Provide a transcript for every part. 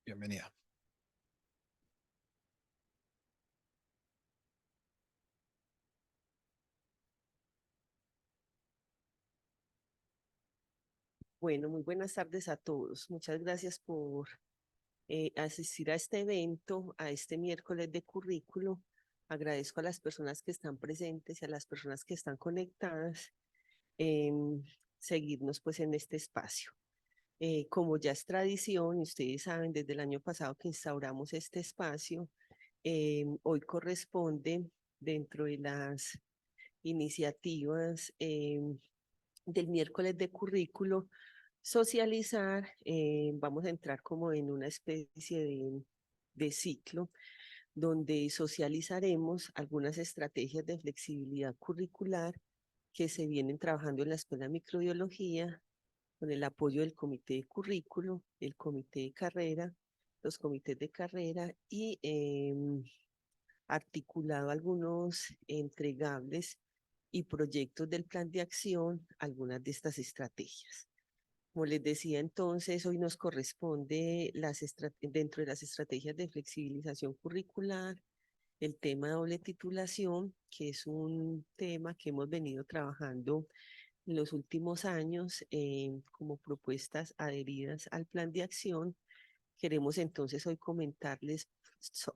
Bienvenida. Bueno, muy buenas tardes a todos. Muchas gracias por asistir a este evento, a este miércoles de currículo. Agradezco a las personas que están presentes y a las personas que están conectadas en seguirnos pues en este espacio. Como ya es tradición, y ustedes saben, desde el año pasado que instauramos este espacio, hoy corresponde dentro de las iniciativas del miércoles de currículo socializar. Vamos a entrar como en una especie de ciclo donde socializaremos algunas estrategias de flexibilidad curricular que se vienen trabajando en la Escuela de Microbiología con el apoyo del comité de currículo, el comité de carrera, los comités de carrera y articulado algunos entregables y proyectos del plan de acción, algunas de estas estrategias. Como les decía entonces, hoy nos corresponde dentro de las estrategias de flexibilización curricular, el tema de doble titulación, que es un tema que hemos venido trabajando en los últimos años como propuestas adheridas al plan de acción. Queremos entonces hoy comentarles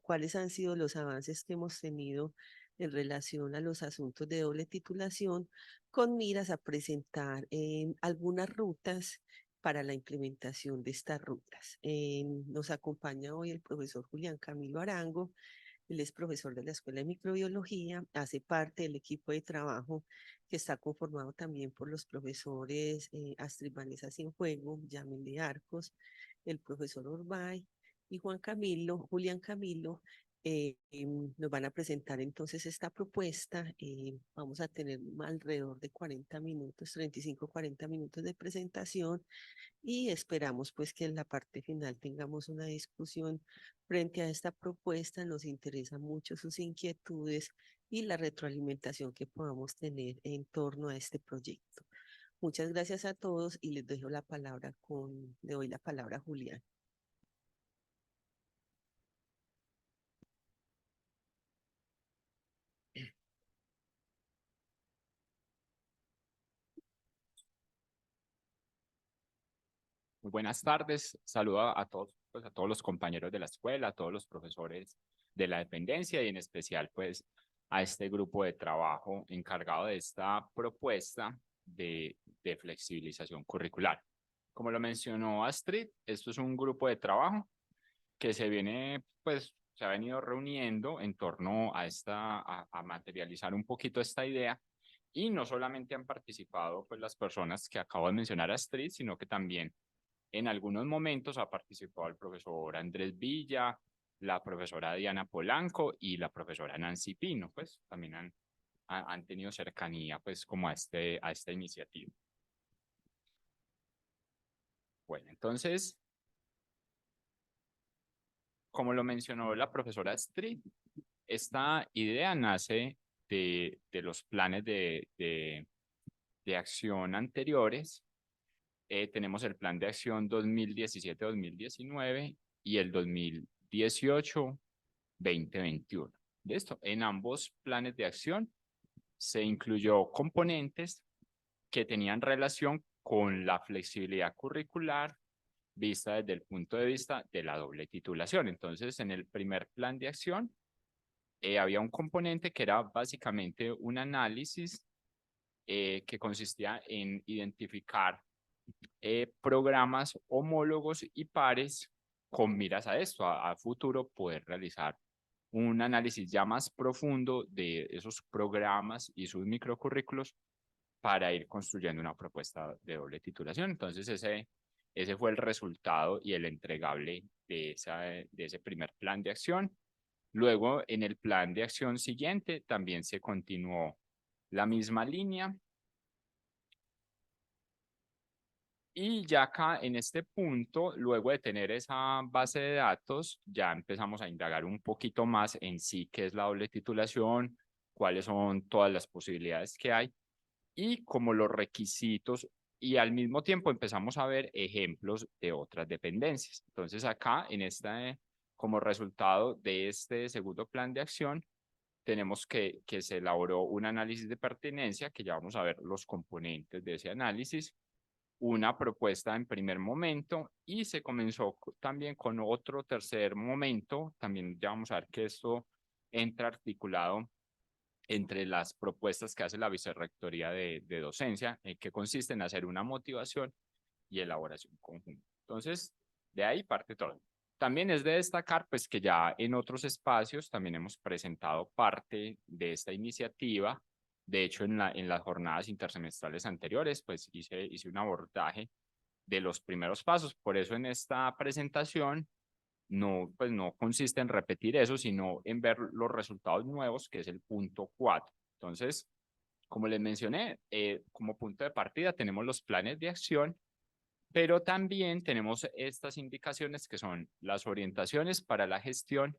cuáles han sido los avances que hemos tenido en relación a los asuntos de doble titulación, con miras a presentar algunas rutas para la implementación de estas rutas. Nos acompaña hoy el profesor Julián Camilo Arango. Él es profesor de la Escuela de Microbiología, hace parte del equipo de trabajo que está conformado también por los profesores Astrid Vanessa Cienfuegos, Yamile Arcos, el profesor Orbay y Julián Camilo. Nos van a presentar entonces esta propuesta. Vamos a tener alrededor de 40 minutos, 35, 40 minutos de presentación y esperamos pues que en la parte final tengamos una discusión frente a esta propuesta. Nos interesan mucho sus inquietudes y la retroalimentación que podamos tener en torno a este proyecto. Muchas gracias a todos y les doy la palabra le doy la palabra a Julián. Muy buenas tardes, saludo a todos, pues, a todos los compañeros de la escuela, a todos los profesores de la dependencia y en especial pues a este grupo de trabajo encargado de esta propuesta de flexibilización curricular. Como lo mencionó Astrid, esto es un grupo de trabajo que se ha venido reuniendo en torno a a materializar un poquito esta idea. Y no solamente han participado pues las personas que acabo de mencionar, Astrid, sino que también en algunos momentos ha participado el profesor Andrés Villa, la profesora Diana Polanco y la profesora Nancy Pino, pues también han tenido cercanía pues como a esta iniciativa. Bueno, entonces, como lo mencionó la profesora Astrid, esta idea nace de los planes de acción anteriores. Tenemos el plan de acción 2017-2019 y el 2018-2021. ¿Listo? En ambos planes de acción se incluyó componentes que tenían relación con la flexibilidad curricular vista desde el punto de vista de la doble titulación. Entonces, en el primer plan de acción había un componente que era básicamente un análisis que consistía en identificar programas homólogos y pares con miras a esto, a futuro poder realizar un análisis ya más profundo de esos programas y sus microcurrículos para ir construyendo una propuesta de doble titulación. Entonces ese fue el resultado y el entregable de ese primer plan de acción. Luego, en el plan de acción siguiente, también se continuó la misma línea. Y ya acá en este punto, luego de tener esa base de datos, ya empezamos a indagar un poquito más en sí qué es la doble titulación, cuáles son todas las posibilidades que hay y como los requisitos y al mismo tiempo empezamos a ver ejemplos de otras dependencias. Entonces acá, como resultado de este segundo plan de acción, tenemos que se elaboró un análisis de pertinencia, que ya vamos a ver los componentes de ese análisis, una propuesta en primer momento y se comenzó también con otro tercer momento. También ya vamos a ver que esto entra articulado entre las propuestas que hace la Vicerrectoría de Docencia, que consiste en hacer una motivación y elaboración conjunta. Entonces, de ahí parte todo. También es de destacar, pues, que ya en otros espacios también hemos presentado parte de esta iniciativa. De hecho, en las jornadas intersemestrales anteriores, pues, hice un abordaje de los primeros pasos. Por eso en esta presentación no, pues no consiste en repetir eso, sino en ver los resultados nuevos, que es el punto 4. Entonces, como les mencioné, como punto de partida tenemos los planes de acción, pero también tenemos estas indicaciones que son las orientaciones para la gestión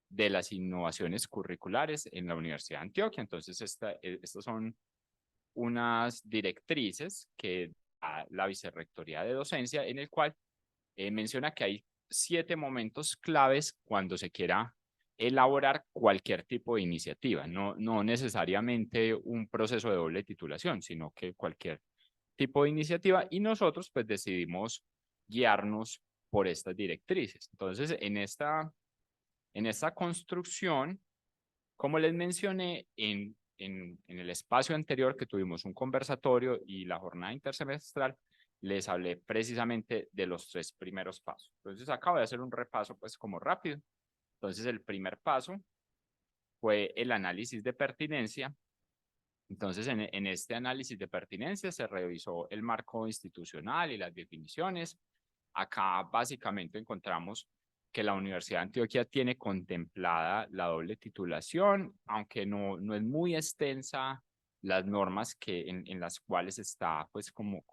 de las innovaciones curriculares en la Universidad de Antioquia. Entonces, estas son unas directrices que da la Vicerrectoría de Docencia, en el cual menciona que hay 7 momentos claves cuando se quiera elaborar cualquier tipo de iniciativa, no necesariamente un proceso de doble titulación, sino que cualquier tipo de iniciativa, y nosotros pues decidimos guiarnos por estas directrices. Entonces, en esta construcción, como les mencioné, en el espacio anterior que tuvimos un conversatorio y la jornada intersemestral, les hablé precisamente de los 3 primeros pasos. Entonces, acabo de hacer un repaso pues como rápido. Entonces, el primer paso fue el análisis de pertinencia. Entonces, en este análisis de pertinencia se revisó el marco institucional y las definiciones. Acá básicamente encontramos que la Universidad de Antioquia tiene contemplada la doble titulación, aunque no es muy extensa las normas en las cuales está pues como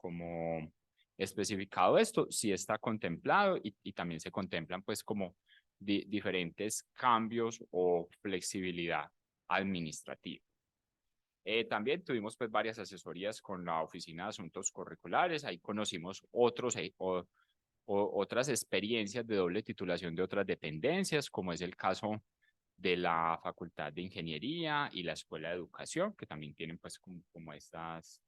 especificado esto, sí está contemplado y también se contemplan pues como diferentes cambios o flexibilidad administrativa. También tuvimos pues varias asesorías con la Oficina de Asuntos Curriculares, ahí conocimos otras experiencias de doble titulación de otras dependencias, como es el caso de la Facultad de Ingeniería y la Escuela de Educación, que también tienen pues como estas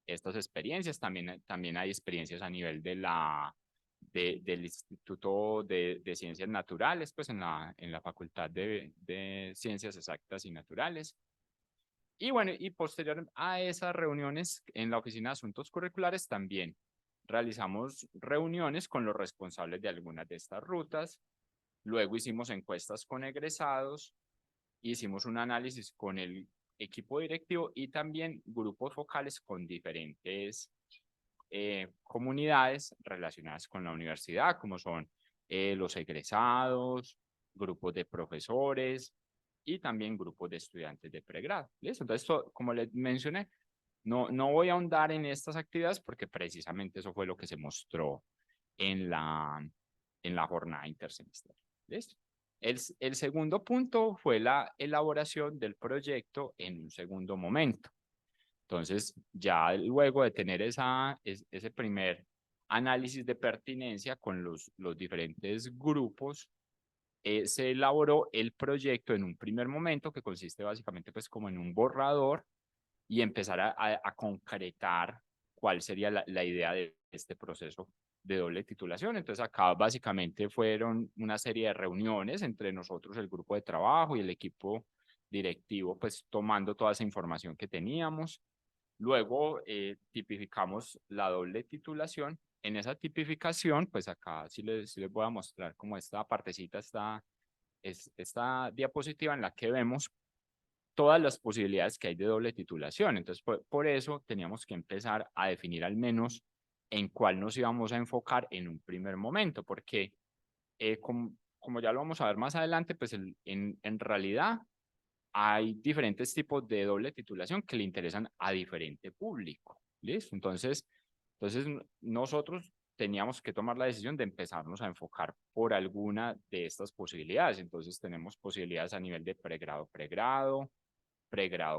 experiencias. También hay experiencias a nivel del Instituto de Ciencias Naturales, pues en la Facultad de Ciencias Exactas y Naturales. Y bueno, y posterior a esas reuniones en la Oficina de Asuntos Curriculares también realizamos reuniones con los responsables de algunas de estas rutas. Luego hicimos encuestas con egresados, hicimos un análisis con el equipo directivo y también grupos focales con diferentes comunidades relacionadas con la universidad, como son los egresados, grupos de profesores y también grupos de estudiantes de pregrado. ¿Listo? Entonces, como les mencioné, no voy a ahondar en estas actividades porque precisamente eso fue lo que se mostró en la jornada intersemestral. ¿Listo? El segundo punto fue la elaboración del proyecto en un segundo momento. Entonces, ya luego de tener ese primer análisis de pertinencia con los diferentes grupos, se elaboró el proyecto en un primer momento que consiste básicamente pues como en un borrador y empezar a concretar cuál sería la idea de este proceso de doble titulación. Entonces acá básicamente fueron una serie de reuniones entre nosotros, el grupo de trabajo y el equipo directivo, pues tomando toda esa información que teníamos. Luego tipificamos la doble titulación. En esa tipificación, pues acá sí les voy a mostrar como esta partecita, esta diapositiva en la que vemos todas las posibilidades que hay de doble titulación. Entonces, por eso teníamos que empezar a definir al menos en cuál nos íbamos a enfocar en un primer momento, porque como ya lo vamos a ver más adelante, pues en realidad hay diferentes tipos de doble titulación que le interesan a diferente público. ¿Listo? Entonces nosotros teníamos que tomar la decisión de empezarnos a enfocar por alguna de estas posibilidades. Entonces tenemos posibilidades a nivel de pregrado,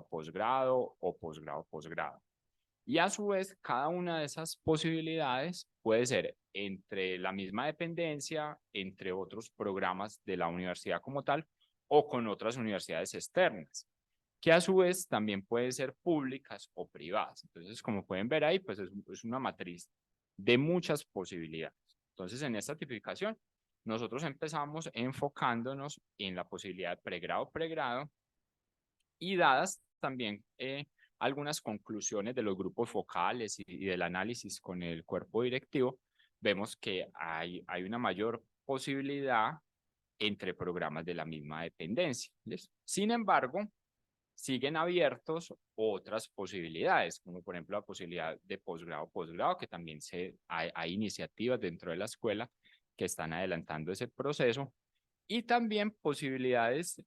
posgrado o posgrado. Y a su vez, cada una de esas posibilidades puede ser entre la misma dependencia, entre otros programas de la universidad como tal, o con otras universidades externas, que a su vez también pueden ser públicas o privadas. Entonces, como pueden ver ahí, pues es una matriz de muchas posibilidades. Entonces, en esta tipificación, nosotros empezamos enfocándonos en la posibilidad de pregrado, y dadas también algunas conclusiones de los grupos focales y del análisis con el cuerpo directivo, vemos que hay una mayor posibilidad entre programas de la misma dependencia. ¿Listo? Sin embargo, siguen abiertos otras posibilidades, como por ejemplo la posibilidad de posgrado, que también hay iniciativas dentro de la escuela que están adelantando ese proceso, y también posibilidades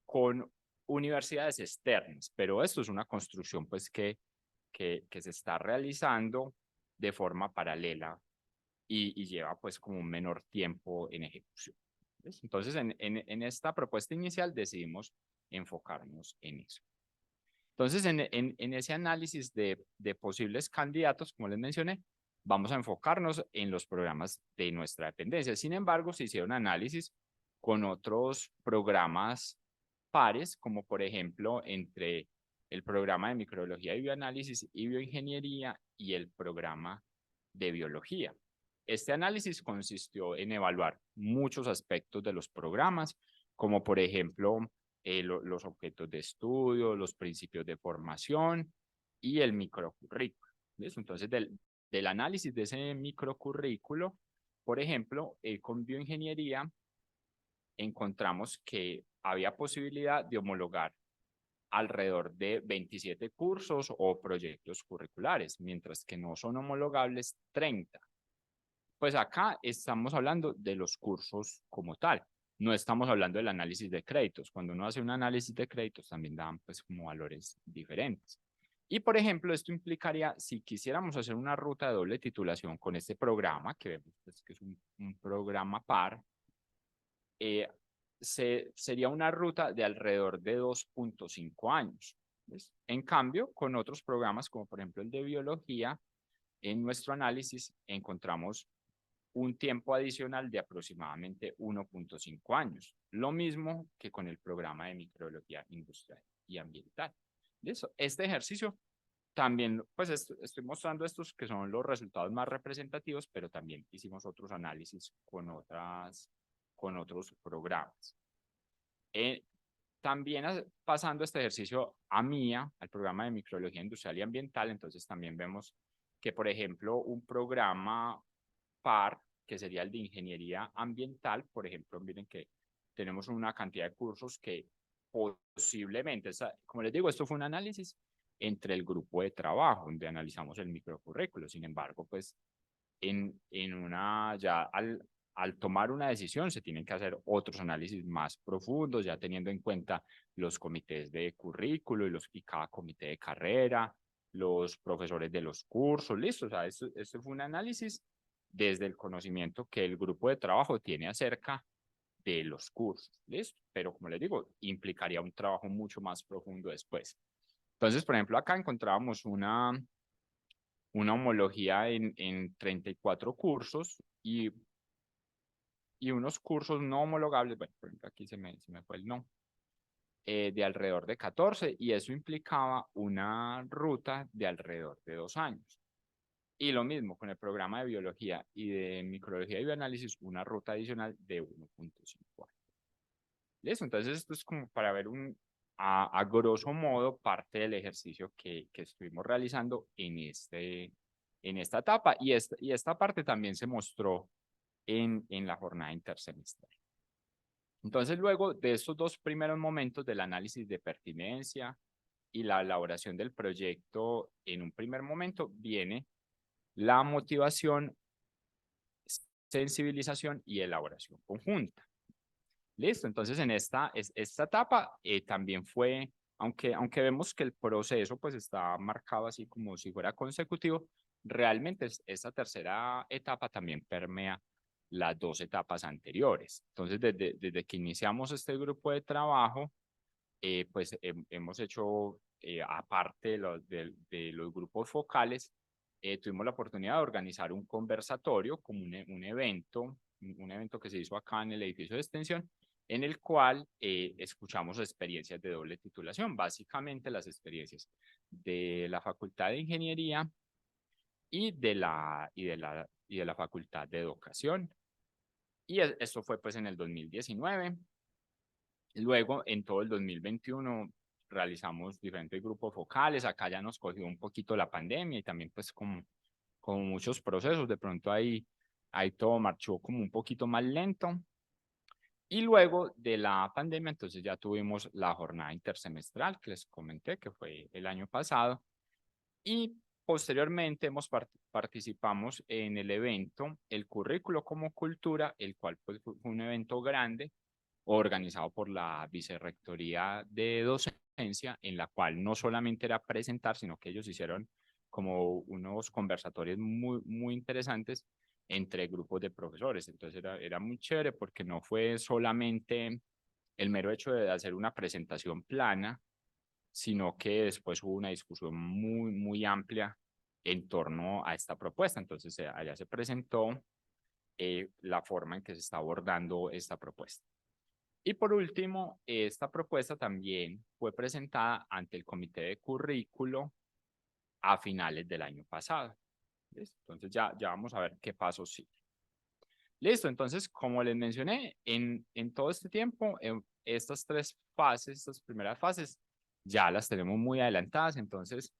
con universidades externas, pero esto es una construcción pues que se está realizando de forma paralela y lleva pues como un menor tiempo en ejecución. ¿Ves? Entonces, en esta propuesta inicial decidimos enfocarnos en eso. Entonces, en ese análisis de posibles candidatos, como les mencioné, vamos a enfocarnos en los programas de nuestra dependencia. Sin embargo, se hicieron análisis con otros programas pares, como por ejemplo entre el programa de microbiología y bioanálisis y bioingeniería y el programa de biología. Este análisis consistió en evaluar muchos aspectos de los programas, como por ejemplo los objetos de estudio, los principios de formación y el microcurrículo. ¿Listo? Entonces, del análisis de ese microcurrículo, por ejemplo, con bioingeniería, encontramos que había posibilidad de homologar alrededor de 27 cursos o proyectos curriculares, mientras que no son homologables 30. Pues acá estamos hablando de los cursos como tal, no estamos hablando del análisis de créditos. Cuando uno hace un análisis de créditos también dan pues como valores diferentes. Y por ejemplo, esto implicaría, si quisiéramos hacer una ruta de doble titulación con este programa, que vemos pues, que es un programa par, sería una ruta de alrededor de 2.5 años. ¿Ves? En cambio, con otros programas, como por ejemplo el de biología, en nuestro análisis encontramos un tiempo adicional de aproximadamente 1.5 años. Lo mismo que con el programa de microbiología industrial y ambiental. Eso, este ejercicio también, pues estoy mostrando estos que son los resultados más representativos, pero también hicimos otros análisis con otros programas. También pasando este ejercicio a MIA, al programa de microbiología industrial y ambiental, entonces también vemos que, por ejemplo, un programa par, que sería el de ingeniería ambiental, por ejemplo, miren que tenemos una cantidad de cursos que posiblemente, como les digo, esto fue un análisis entre el grupo de trabajo, donde analizamos el microcurrículo. Sin embargo, pues ya al tomar una decisión se tienen que hacer otros análisis más profundos, ya teniendo en cuenta los comités de currículo y cada comité de carrera, los profesores de los cursos, listo. O sea, esto fue un análisis desde el conocimiento que el grupo de trabajo tiene acerca de los cursos, ¿listo? Pero como les digo, implicaría un trabajo mucho más profundo después. Entonces, por ejemplo, acá encontrábamos una homología en 34 cursos y unos cursos no homologables, bueno, por ejemplo, aquí se me fue el no, de alrededor de 14, y eso implicaba una ruta de alrededor de 2 años. Y lo mismo con el programa de biología y de microbiología y bioanálisis, una ruta adicional de 1.5 años. ¿Listo? Entonces, esto es como para ver a grosso modo parte del ejercicio que estuvimos realizando en esta etapa. Y esta parte también se mostró en la jornada intersemestral. Entonces, luego de estos dos primeros momentos del análisis de pertinencia y la elaboración del proyecto, en un primer momento viene la motivación, sensibilización y elaboración conjunta. Listo, entonces en esta etapa también fue, aunque vemos que el proceso pues está marcado así como si fuera consecutivo, realmente esta tercera etapa también permea las dos etapas anteriores. Entonces, desde que iniciamos este grupo de trabajo, pues hemos hecho aparte de los grupos focales, tuvimos la oportunidad de organizar un conversatorio como un evento que se hizo acá en el edificio de extensión, en el cual escuchamos experiencias de doble titulación, básicamente las experiencias de la Facultad de Ingeniería y de la Facultad de Educación. Y esto fue pues en el 2019. Luego, en todo el 2021, realizamos diferentes grupos focales. Acá ya nos cogió un poquito la pandemia y también pues como muchos procesos, de pronto ahí todo marchó como un poquito más lento. Y luego de la pandemia, entonces ya tuvimos la jornada intersemestral que les comenté, que fue el año pasado. Y posteriormente participamos en el evento El Currículo como Cultura, el cual pues, fue un evento grande organizado por la Vicerrectoría de Docencia, en la cual no solamente era presentar, sino que ellos hicieron como unos conversatorios muy interesantes entre grupos de profesores. Entonces era muy chévere porque no fue solamente el mero hecho de hacer una presentación plana, sino que después hubo una discusión muy amplia en torno a esta propuesta. Entonces allá se presentó la forma en que se está abordando esta propuesta. Y por último, esta propuesta también fue presentada ante el Comité de Currículo a finales del año pasado. ¿Listo? Entonces ya vamos a ver qué pasos sigue. Listo, entonces, como les mencioné, en todo este tiempo, estas tres fases, estas primeras fases, ya las tenemos muy adelantadas, entonces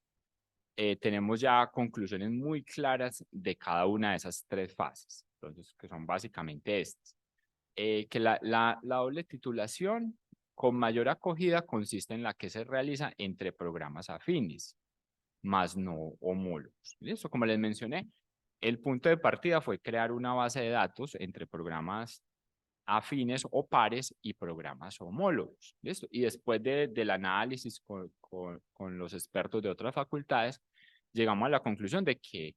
tenemos ya conclusiones muy claras de cada una de esas tres fases, entonces, que son básicamente estas. Que la doble titulación con mayor acogida consiste en la que se realiza entre programas afines, más no homólogos. ¿Listo? Como les mencioné, el punto de partida fue crear una base de datos entre programas afines o pares y programas homólogos. ¿Listo? Y después del análisis con los expertos de otras facultades, llegamos a la conclusión de que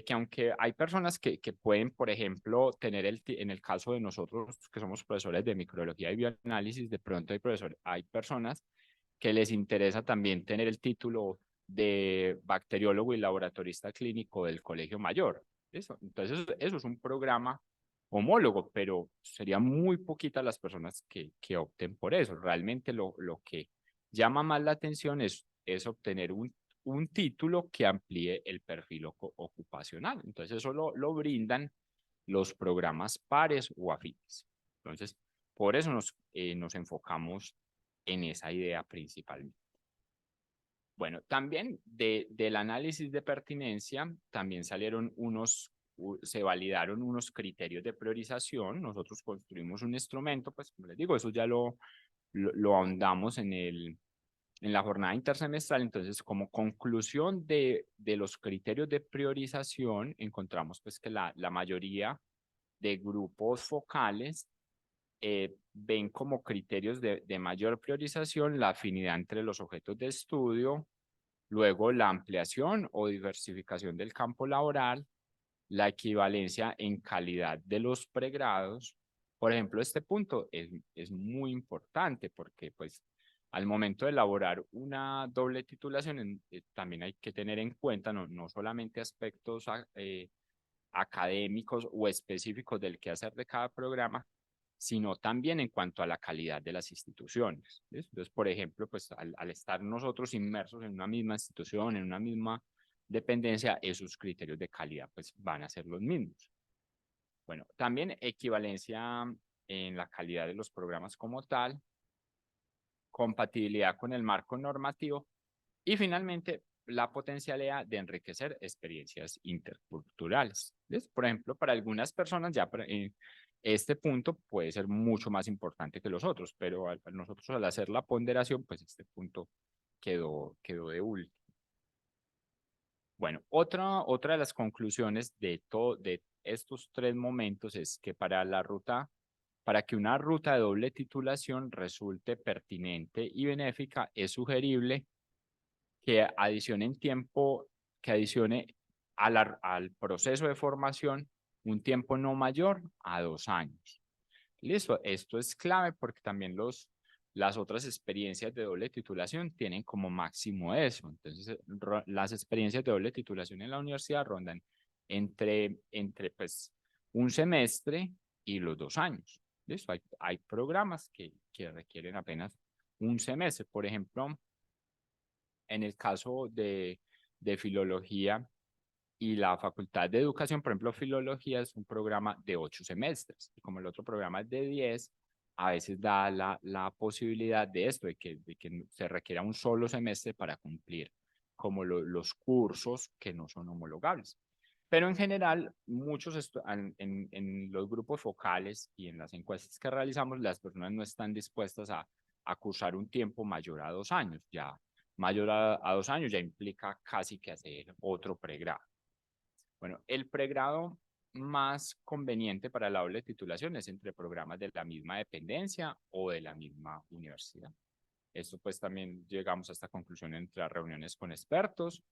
aunque hay personas que pueden, por ejemplo, tener en el caso de nosotros que somos profesores de microbiología y bioanálisis, de pronto hay personas que les interesa también tener el título de bacteriólogo y laboratorista clínico del Colegio Mayor. ¿Listo? Entonces, eso es un programa homólogo, pero serían muy poquitas las personas que opten por eso. Realmente lo que llama más la atención es obtener un título que amplíe el perfil ocupacional. Entonces, eso lo brindan los programas pares o afines. Entonces, por eso nos enfocamos en esa idea principalmente. Bueno, también del análisis de pertinencia, también se validaron unos criterios de priorización. Nosotros construimos un instrumento, pues como les digo, eso ya lo ahondamos en la jornada intersemestral. Entonces, como conclusión de los criterios de priorización, encontramos pues que la mayoría de grupos focales ven como criterios de mayor priorización la afinidad entre los objetos de estudio, luego la ampliación o diversificación del campo laboral, la equivalencia en calidad de los pregrados. Por ejemplo, este punto es muy importante porque pues al momento de elaborar una doble titulación también hay que tener en cuenta no solamente aspectos académicos o específicos del quehacer de cada programa, sino también en cuanto a la calidad de las instituciones. ¿Ves? Entonces, por ejemplo, pues al estar nosotros inmersos en una misma institución, en una misma dependencia, esos criterios de calidad pues van a ser los mismos. Bueno, también equivalencia en la calidad de los programas como tal, compatibilidad con el marco normativo y finalmente la potencialidad de enriquecer experiencias interculturales. ¿Ves? Por ejemplo, para algunas personas ya este punto puede ser mucho más importante que los otros, pero nosotros al hacer la ponderación, pues este punto quedó de último. Bueno, otra de las conclusiones de estos tres momentos es que para que una ruta de doble titulación resulte pertinente y benéfica, es sugerible que adicione al proceso de formación un tiempo no mayor a 2 años. Listo, esto es clave porque también Las otras experiencias de doble titulación tienen como máximo eso. Entonces, las experiencias de doble titulación en la universidad rondan entre pues, un semestre y los 2 años. ¿Listo? Hay programas que requieren apenas un semestre. Por ejemplo, en el caso de filología y la Facultad de Educación, por ejemplo, filología es un programa de 8 semestres. Y como el otro programa es de 10, a veces da la posibilidad de esto, de que se requiera un solo semestre para cumplir como los cursos que no son homologables. Pero en general, en los grupos focales y en las encuestas que realizamos, las personas no están dispuestas a cursar un tiempo mayor a 2 años. Ya mayor a 2 años ya implica casi que hacer otro pregrado. Bueno, el pregrado más conveniente para la doble titulación es entre programas de la misma dependencia o de la misma universidad. Esto pues también llegamos a esta conclusión entre las reuniones con expertos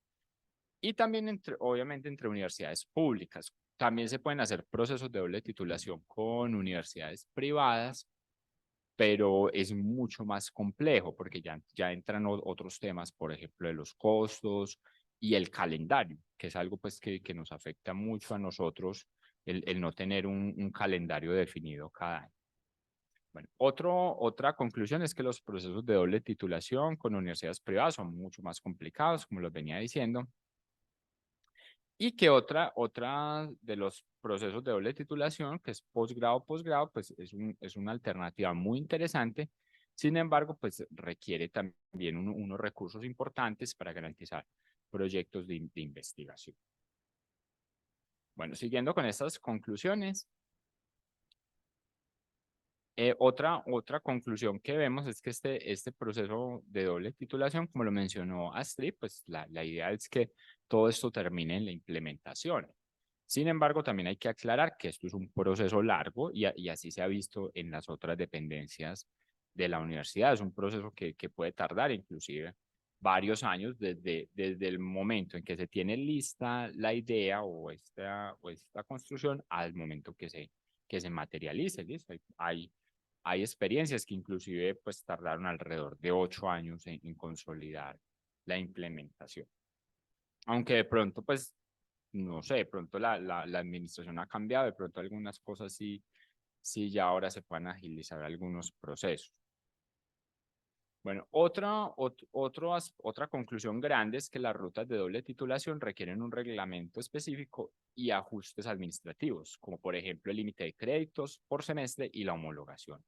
y también obviamente entre universidades públicas. También se pueden hacer procesos de doble titulación con universidades privadas, pero es mucho más complejo porque ya entran otros temas, por ejemplo, de los costos y el calendario, que es algo pues que nos afecta mucho a nosotros el no tener un calendario definido cada año. Bueno, otra conclusión es que los procesos de doble titulación con universidades privadas son mucho más complicados, como los venía diciendo, y que otra de los procesos de doble titulación, que es posgrado, pues es una alternativa muy interesante. Sin embargo, pues requiere también unos recursos importantes para garantizar proyectos de investigación. Bueno, siguiendo con estas conclusiones, otra conclusión que vemos es que este proceso de doble titulación, como lo mencionó Astrid, pues la idea es que todo esto termine en la implementación. Sin embargo, también hay que aclarar que esto es un proceso largo y así se ha visto en las otras dependencias de la universidad. Es un proceso que puede tardar inclusive varios años desde el momento en que se tiene lista la idea o esta construcción al momento que se materialice. ¿Listo? Hay experiencias que inclusive pues tardaron alrededor de 8 años en consolidar la implementación. Aunque de pronto pues no sé, de pronto la administración ha cambiado, de pronto algunas cosas sí ya ahora se pueden agilizar algunos procesos. Bueno, otra conclusión grande es que las rutas de doble titulación requieren un reglamento específico y ajustes administrativos, como por ejemplo el límite de créditos por semestre y la homologación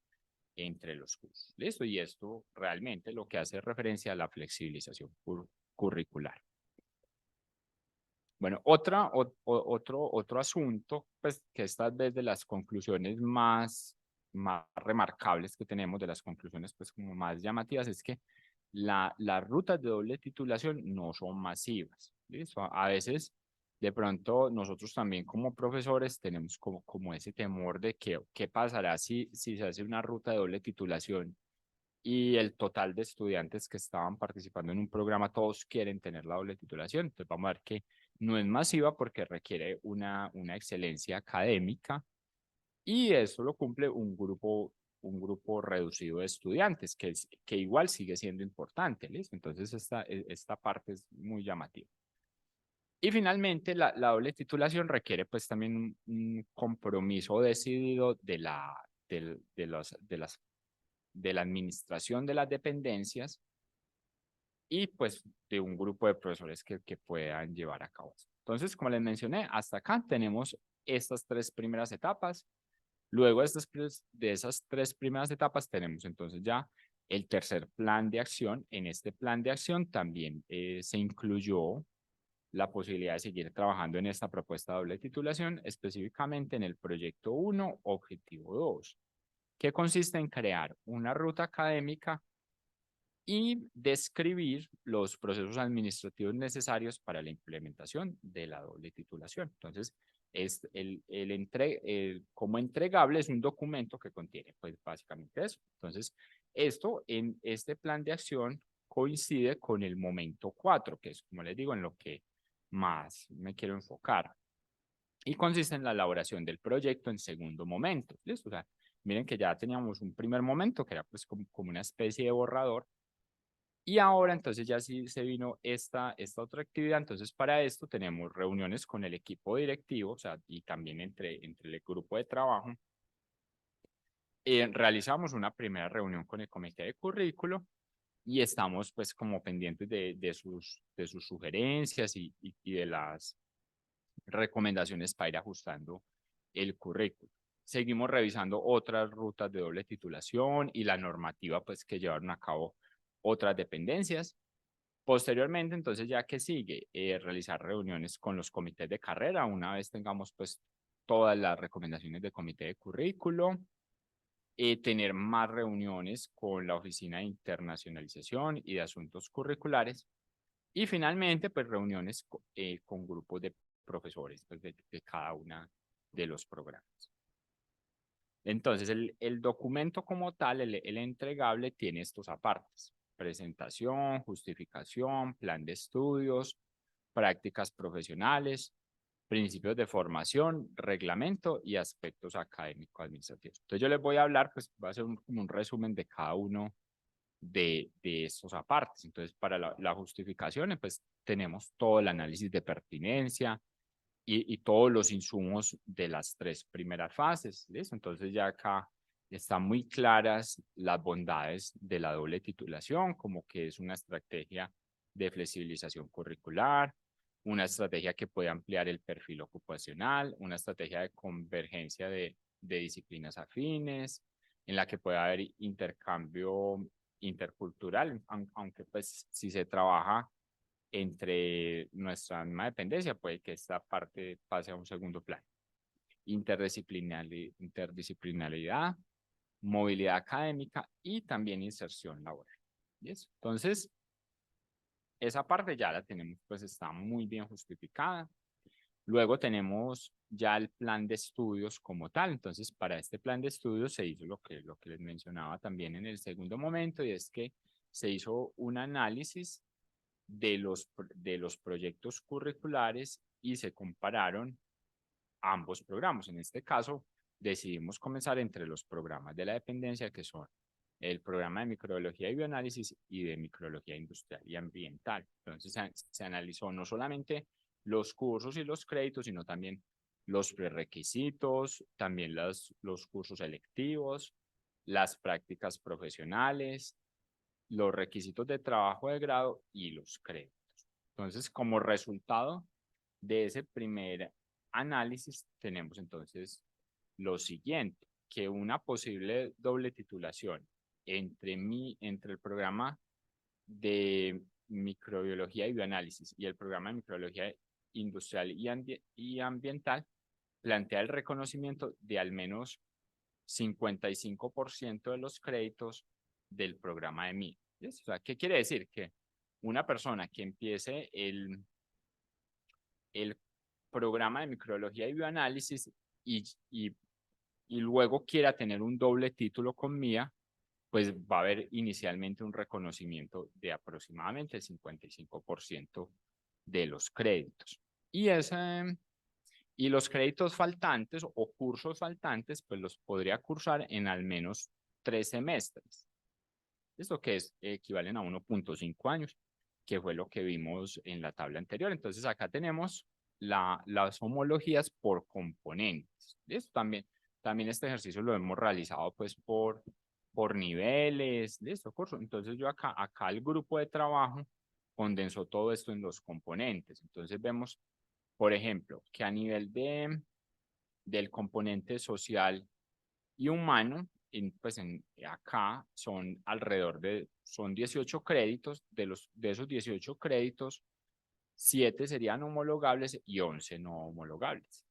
entre los cursos. ¿Listo? Y esto realmente lo que hace referencia a la flexibilización curricular. Bueno, otro asunto, pues que esta vez de las conclusiones más remarcables que tenemos, de las conclusiones pues como más llamativas, es que las rutas de doble titulación no son masivas. ¿Listo? A veces, de pronto, nosotros también como profesores tenemos como ese temor de que qué pasará si se hace una ruta de doble titulación y el total de estudiantes que estaban participando en un programa, todos quieren tener la doble titulación. Entonces vamos a ver que no es masiva porque requiere una excelencia académica y eso lo cumple un grupo reducido de estudiantes, que igual sigue siendo importante, ¿listo? Entonces esta parte es muy llamativa. Y finalmente, la doble titulación requiere pues también un compromiso decidido de la administración de las dependencias y pues de un grupo de profesores que puedan llevar a cabo. Entonces, como les mencioné, hasta acá tenemos estas 3 primeras etapas. Luego de esas 3 primeras etapas tenemos entonces ya el tercer plan de acción. En este plan de acción también se incluyó la posibilidad de seguir trabajando en esta propuesta de doble titulación, específicamente en el proyecto 1, objetivo 2, que consiste en crear una ruta académica y describir los procesos administrativos necesarios para la implementación de la doble titulación. Entonces, como entregable es un documento que contiene, pues básicamente eso. Entonces, esto en este plan de acción coincide con el momento 4, que es, como les digo, en lo que más me quiero enfocar. Y consiste en la elaboración del proyecto en segundo momento. ¿Listo? O sea, Miren que ya teníamos un primer momento que era pues como una especie de borrador. Y ahora entonces ya sí se vino esta otra actividad. Entonces para esto tenemos reuniones con el equipo directivo, o sea, y también entre el grupo de trabajo. Realizamos una primera reunión con el comité de currículo y estamos pues como pendientes de sus sugerencias y de las recomendaciones para ir ajustando el currículo. Seguimos revisando otras rutas de doble titulación y la normativa pues que llevaron a cabo otras dependencias. Posteriormente, entonces, ya que sigue, realizar reuniones con los comités de carrera, una vez tengamos pues todas las recomendaciones del comité de currículo, tener más reuniones con la Oficina de Internacionalización y de Asuntos Curriculares, y finalmente, pues reuniones con grupos de profesores pues, de cada una de los programas. Entonces, el documento como tal, el entregable, tiene estos apartes: presentación, justificación, plan de estudios, prácticas profesionales, principios de formación, reglamento y aspectos académico-administrativos. Entonces, yo les voy a hablar, pues, voy a hacer como un resumen de cada uno de estos apartes. Entonces, para la justificación, pues, tenemos todo el análisis de pertinencia, y todos los insumos de las tres primeras fases. ¿Listo? Entonces ya acá están muy claras las bondades de la doble titulación, como que es una estrategia de flexibilización curricular, una estrategia que puede ampliar el perfil ocupacional, una estrategia de convergencia de disciplinas afines, en la que puede haber intercambio intercultural, aunque pues si se trabaja entre nuestra misma dependencia, puede que esta parte pase a un segundo plano. Interdisciplinaridad, movilidad académica y también inserción laboral. ¿Yes? Entonces, esa parte ya la tenemos, pues está muy bien justificada. Luego tenemos ya el plan de estudios como tal. Entonces, para este plan de estudios se hizo lo que les mencionaba también en el segundo momento, y es que se hizo un análisis de los proyectos curriculares y se compararon ambos programas. En este caso, decidimos comenzar entre los programas de la dependencia, que son el programa de microbiología y bioanálisis y de microbiología industrial y ambiental. Entonces, se analizó no solamente los cursos y los créditos, sino también los prerequisitos, también los cursos electivos, las prácticas profesionales, los requisitos de trabajo de grado y los créditos. Entonces, como resultado de ese primer análisis, tenemos entonces lo siguiente: que una posible doble titulación entre el programa de microbiología y bioanálisis y el programa de microbiología industrial y ambiental plantea el reconocimiento de al menos 55% de los créditos del programa de MI. O sea, ¿qué quiere decir? Que una persona que empiece el programa de microbiología y bioanálisis y, y, y luego quiera tener un doble título con MIA, pues va a haber inicialmente un reconocimiento de aproximadamente el 55% de los créditos. Y los créditos faltantes o cursos faltantes, pues los podría cursar en al menos 3 semestres. Esto que equivalen a 1.5 años, que fue lo que vimos en la tabla anterior. Entonces acá tenemos las homologías por componentes. ¿Listo? También este ejercicio lo hemos realizado pues por niveles. ¿Listo? Curso. Entonces yo acá el grupo de trabajo condensó todo esto en los componentes. Entonces vemos, por ejemplo, que a nivel del componente social y humano, pues acá son 18 créditos. De esos 18 créditos, 7 serían homologables y 11 no homologables.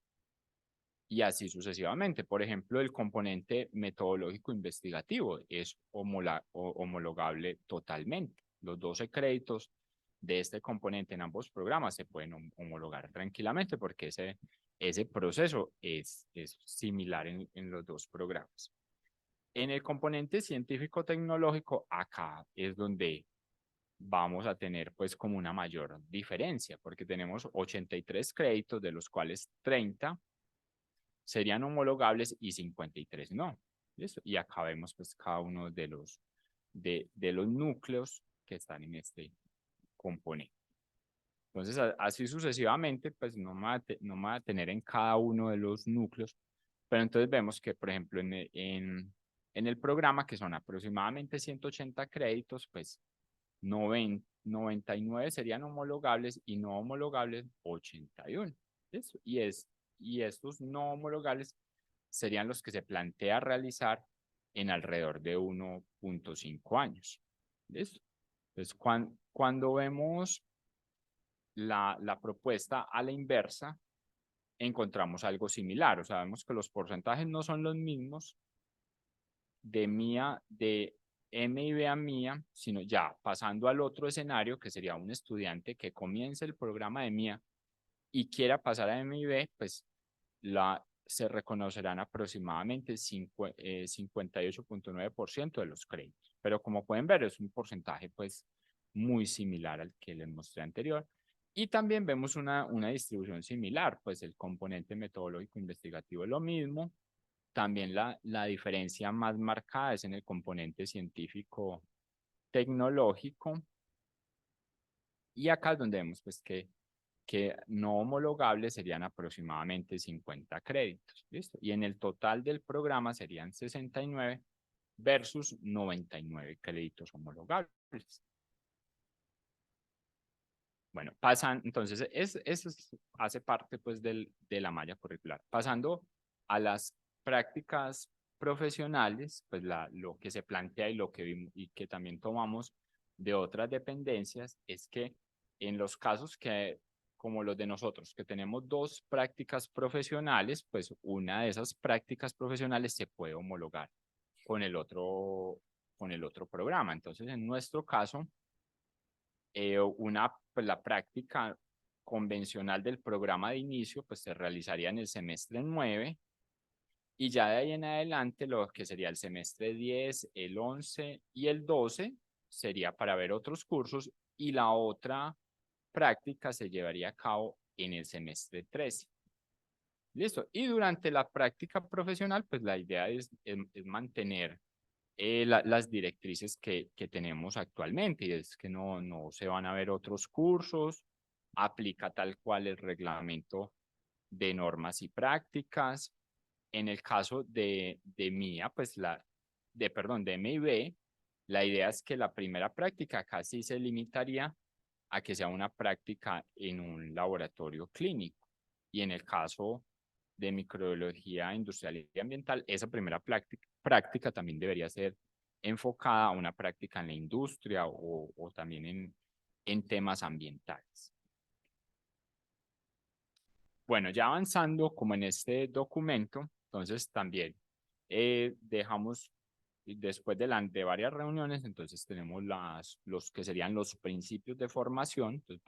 Y así sucesivamente. Por ejemplo, el componente metodológico investigativo es homologable totalmente. Los 12 créditos de este componente en ambos programas se pueden homologar tranquilamente, porque ese proceso es similar en los dos programas. En el componente científico-tecnológico, acá es donde vamos a tener pues como una mayor diferencia, porque tenemos 83 créditos, de los cuales 30 serían homologables y 53 no. ¿Listo? Y acá vemos pues cada uno de los núcleos que están en este componente. Entonces, así sucesivamente, pues no me voy a tener en cada uno de los núcleos, pero entonces vemos que, por ejemplo, en el programa, que son aproximadamente 180 créditos, pues 99 serían homologables y no homologables 81. ¿Listo? Y estos no homologables serían los que se plantea realizar en alrededor de 1.5 años. ¿Listo? Entonces, cuando vemos la propuesta a la inversa, encontramos algo similar. O sea, vemos que los porcentajes no son los mismos de M y B a MIA, sino ya pasando al otro escenario, que sería un estudiante que comience el programa de MIA y quiera pasar a M y B, pues se reconocerán aproximadamente 58.9% de los créditos. Pero como pueden ver, es un porcentaje pues muy similar al que les mostré anterior. Y también vemos una distribución similar, pues el componente metodológico investigativo es lo mismo. También la diferencia más marcada es en el componente científico tecnológico. Y acá es donde vemos pues que no homologables serían aproximadamente 50 créditos. ¿Listo? Y en el total del programa serían 69 versus 99 créditos homologables. Bueno, entonces, eso hace parte pues de la malla curricular. Pasando a las prácticas profesionales, pues lo que se plantea y lo que vimos y que también tomamos de otras dependencias es que en los casos como los de nosotros, que tenemos dos prácticas profesionales, pues una de esas prácticas profesionales se puede homologar con el otro programa. Entonces, en nuestro caso, pues la práctica convencional del programa de inicio pues se realizaría en el semestre 9 y ya de ahí en adelante lo que sería el semestre 10, el 11 y el 12 sería para ver otros cursos y la otra práctica se llevaría a cabo en el semestre 13. Listo. Y durante la práctica profesional pues la idea es mantener las directrices que tenemos actualmente, y es que no se van a ver otros cursos, aplica tal cual el reglamento de normas y prácticas. En el caso de MIA, pues de MIB, la idea es que la primera práctica casi se limitaría a que sea una práctica en un laboratorio clínico. Y en el caso de microbiología industrial y ambiental, esa primera práctica también debería ser enfocada a una práctica en la industria o también en temas ambientales. Bueno, ya avanzando como en este documento, entonces también dejamos, después de varias reuniones, entonces tenemos los que serían los principios de formación. Entonces,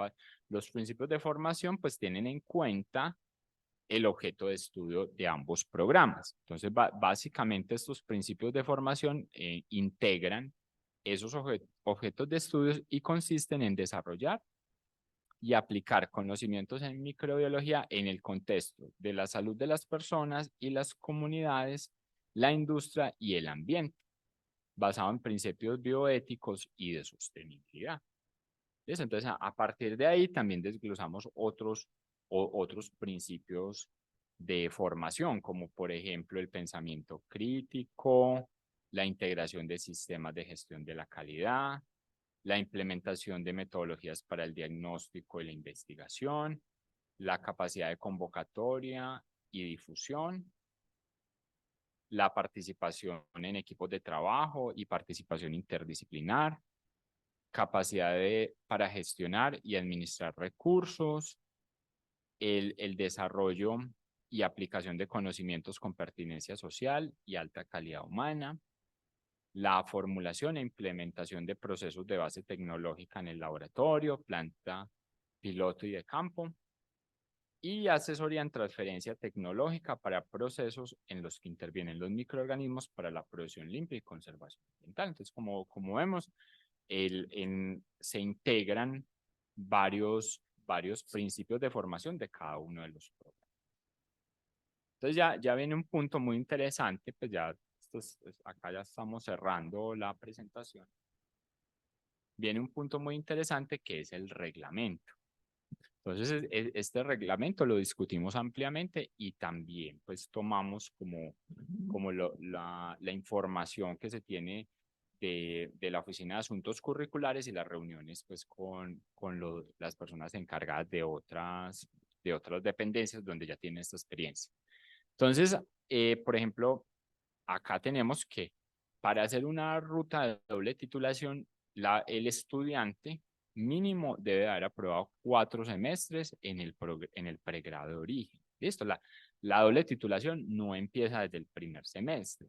los principios de formación pues tienen en cuenta el objeto de estudio de ambos programas. Entonces, básicamente estos principios de formación integran esos objetos de estudios y consisten en desarrollar y aplicar conocimientos en microbiología en el contexto de la salud de las personas y las comunidades, la industria y el ambiente, basado en principios bioéticos y de sostenibilidad. Entonces, a partir de ahí también desglosamos otros principios de formación, como por ejemplo el pensamiento crítico, la integración de sistemas de gestión de la calidad, la implementación de metodologías para el diagnóstico y la investigación, la capacidad de convocatoria y difusión, la participación en equipos de trabajo y participación interdisciplinar, capacidad para gestionar y administrar recursos, el desarrollo y aplicación de conocimientos con pertinencia social y alta calidad humana, la formulación e implementación de procesos de base tecnológica en el laboratorio, planta piloto y de campo, y asesoría en transferencia tecnológica para procesos en los que intervienen los microorganismos para la producción limpia y conservación ambiental. Entonces, como vemos, se integran varios principios de formación de cada uno de los programas. Entonces ya viene un punto muy interesante, pues ya Acá ya estamos cerrando la presentación. Viene un punto muy interesante que es el reglamento. Entonces, este reglamento lo discutimos ampliamente y también pues tomamos como la información que se tiene de la Oficina de Asuntos Curriculares y las reuniones pues con las personas encargadas de otras dependencias donde ya tienen esta experiencia. Entonces, por ejemplo, acá tenemos que para hacer una ruta de doble titulación, el estudiante mínimo debe haber aprobado 4 semestres en el pregrado de origen. Listo, la doble titulación no empieza desde el primer semestre.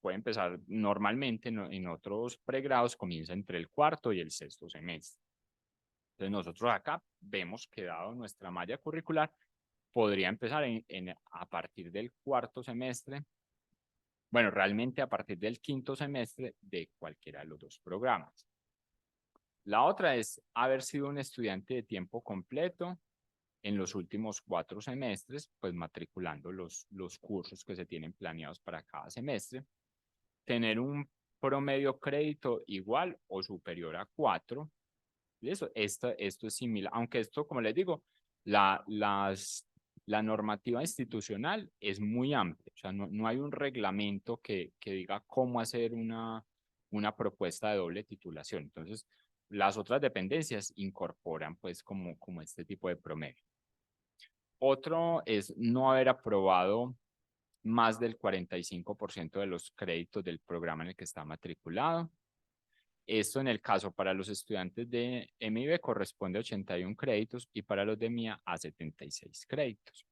Puede empezar normalmente en otros pregrados, comienza entre el cuarto y el sexto semestre. Entonces nosotros acá vemos que dado nuestra malla curricular, podría empezar a partir del cuarto semestre, bueno, realmente a partir del quinto semestre de cualquiera de los dos programas. La otra es haber sido un estudiante de tiempo completo en los últimos 4 semestres, pues matriculando los cursos que se tienen planeados para cada semestre, tener un promedio crédito igual o superior a 4. Esto es similar, aunque esto, como les digo, la normativa institucional es muy amplia, o sea, no hay un reglamento que diga cómo hacer una propuesta de doble titulación. Entonces, las otras dependencias incorporan pues como este tipo de promedio. Otro es no haber aprobado más del 45% de los créditos del programa en el que está matriculado. Esto en el caso para los estudiantes de MIB corresponde a 81 créditos y para los de MIA a 76 créditos.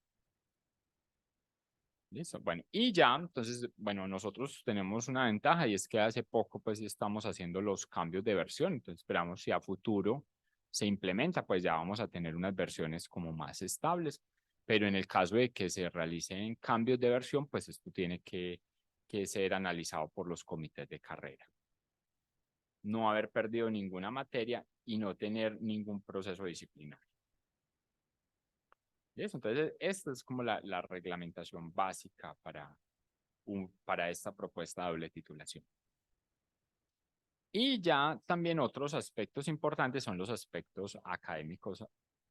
Listo. Bueno, y ya, entonces, bueno, nosotros tenemos una ventaja y es que hace poco pues estamos haciendo los cambios de versión, entonces esperamos si a futuro se implementa, pues ya vamos a tener unas versiones como más estables, pero en el caso de que se realicen cambios de versión, pues esto tiene que ser analizado por los comités de carrera. No haber perdido ninguna materia y no tener ningún proceso disciplinario. Eso, entonces, esta es como la reglamentación básica para esta propuesta de doble titulación. Y ya también otros aspectos importantes son los aspectos académicos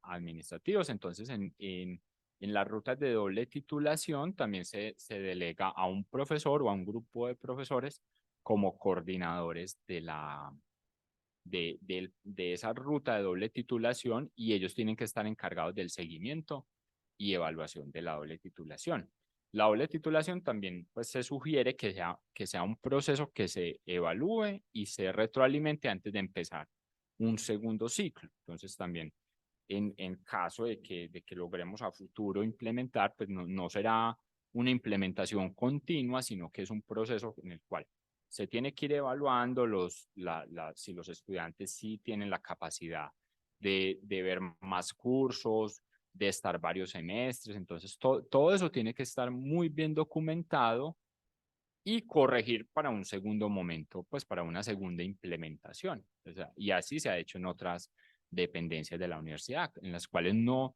administrativos. Entonces, en las rutas de doble titulación también se delega a un profesor o a un grupo de profesores como coordinadores de esa ruta de doble titulación y ellos tienen que estar encargados del seguimiento y evaluación de la doble titulación. La doble titulación también pues, se sugiere que sea un proceso que se evalúe y se retroalimente antes de empezar un segundo ciclo. Entonces también en caso de que logremos a futuro implementar, pues no será una implementación continua, sino que es un proceso en el cual se tiene que ir evaluando si los estudiantes sí tienen la capacidad de ver más cursos, de estar varios semestres. Entonces, todo eso tiene que estar muy bien documentado y corregir para un segundo momento, pues para una segunda implementación. O sea, y así se ha hecho en otras dependencias de la universidad, en las cuales no,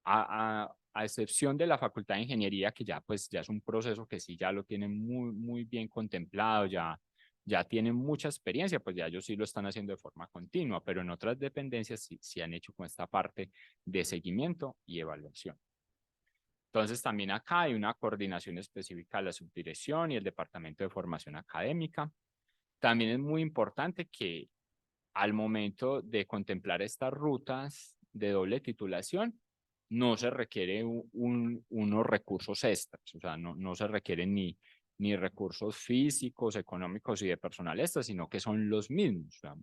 a excepción de la Facultad de Ingeniería, que ya pues ya es un proceso que sí ya lo tienen muy bien contemplado, ya tienen mucha experiencia, pues ya ellos sí lo están haciendo de forma continua, pero en otras dependencias sí han hecho con esta parte de seguimiento y evaluación. Entonces también acá hay una coordinación específica de la subdirección y el Departamento de Formación Académica. También es muy importante que al momento de contemplar estas rutas de doble titulación, no se requiere unos recursos extras, o sea, no se requieren ni recursos físicos, económicos y de personal extra, sino que son los mismos. O sea,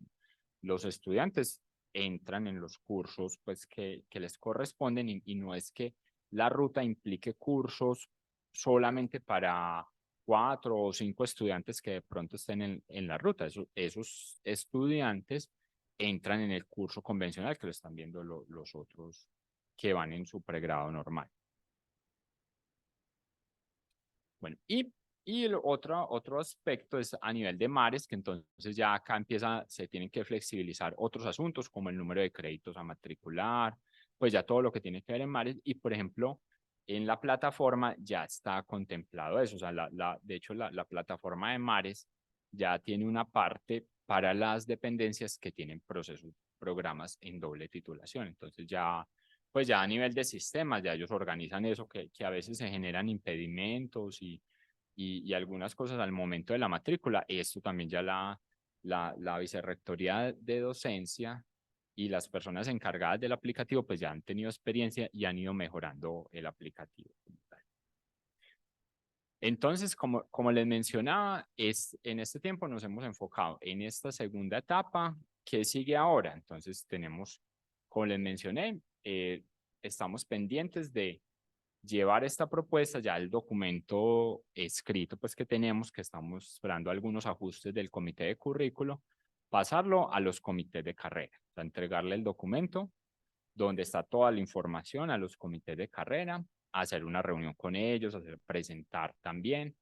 los estudiantes entran en los cursos pues, que les corresponden y no es que la ruta implique cursos solamente para 4 o 5 estudiantes que de pronto estén en la ruta. Esos estudiantes entran en el curso convencional que lo están viendo los otros que van en su pregrado normal. Bueno, y el otro aspecto es a nivel de mares, que entonces ya acá se tienen que flexibilizar otros asuntos como el número de créditos a matricular, pues ya todo lo que tiene que ver en mares. Y por ejemplo, en la plataforma ya está contemplado eso. O sea, de hecho, la plataforma de Mares ya tiene una parte para las dependencias que tienen programas en doble titulación. Entonces ya, pues ya a nivel de sistemas, ya ellos organizan eso, que a veces se generan impedimentos y algunas cosas al momento de la matrícula. Esto también ya la Vicerrectoría de Docencia y las personas encargadas del aplicativo pues ya han tenido experiencia y han ido mejorando el aplicativo. Entonces, como les mencionaba, en este tiempo nos hemos enfocado en esta segunda etapa. ¿Qué sigue ahora? Entonces tenemos, como les mencioné, estamos pendientes de llevar esta propuesta, ya el documento escrito pues que tenemos, que estamos esperando algunos ajustes del comité de currículo, pasarlo a los comités de carrera, o sea, entregarle el documento donde está toda la información a los comités de carrera, hacer una reunión con ellos, presentar también.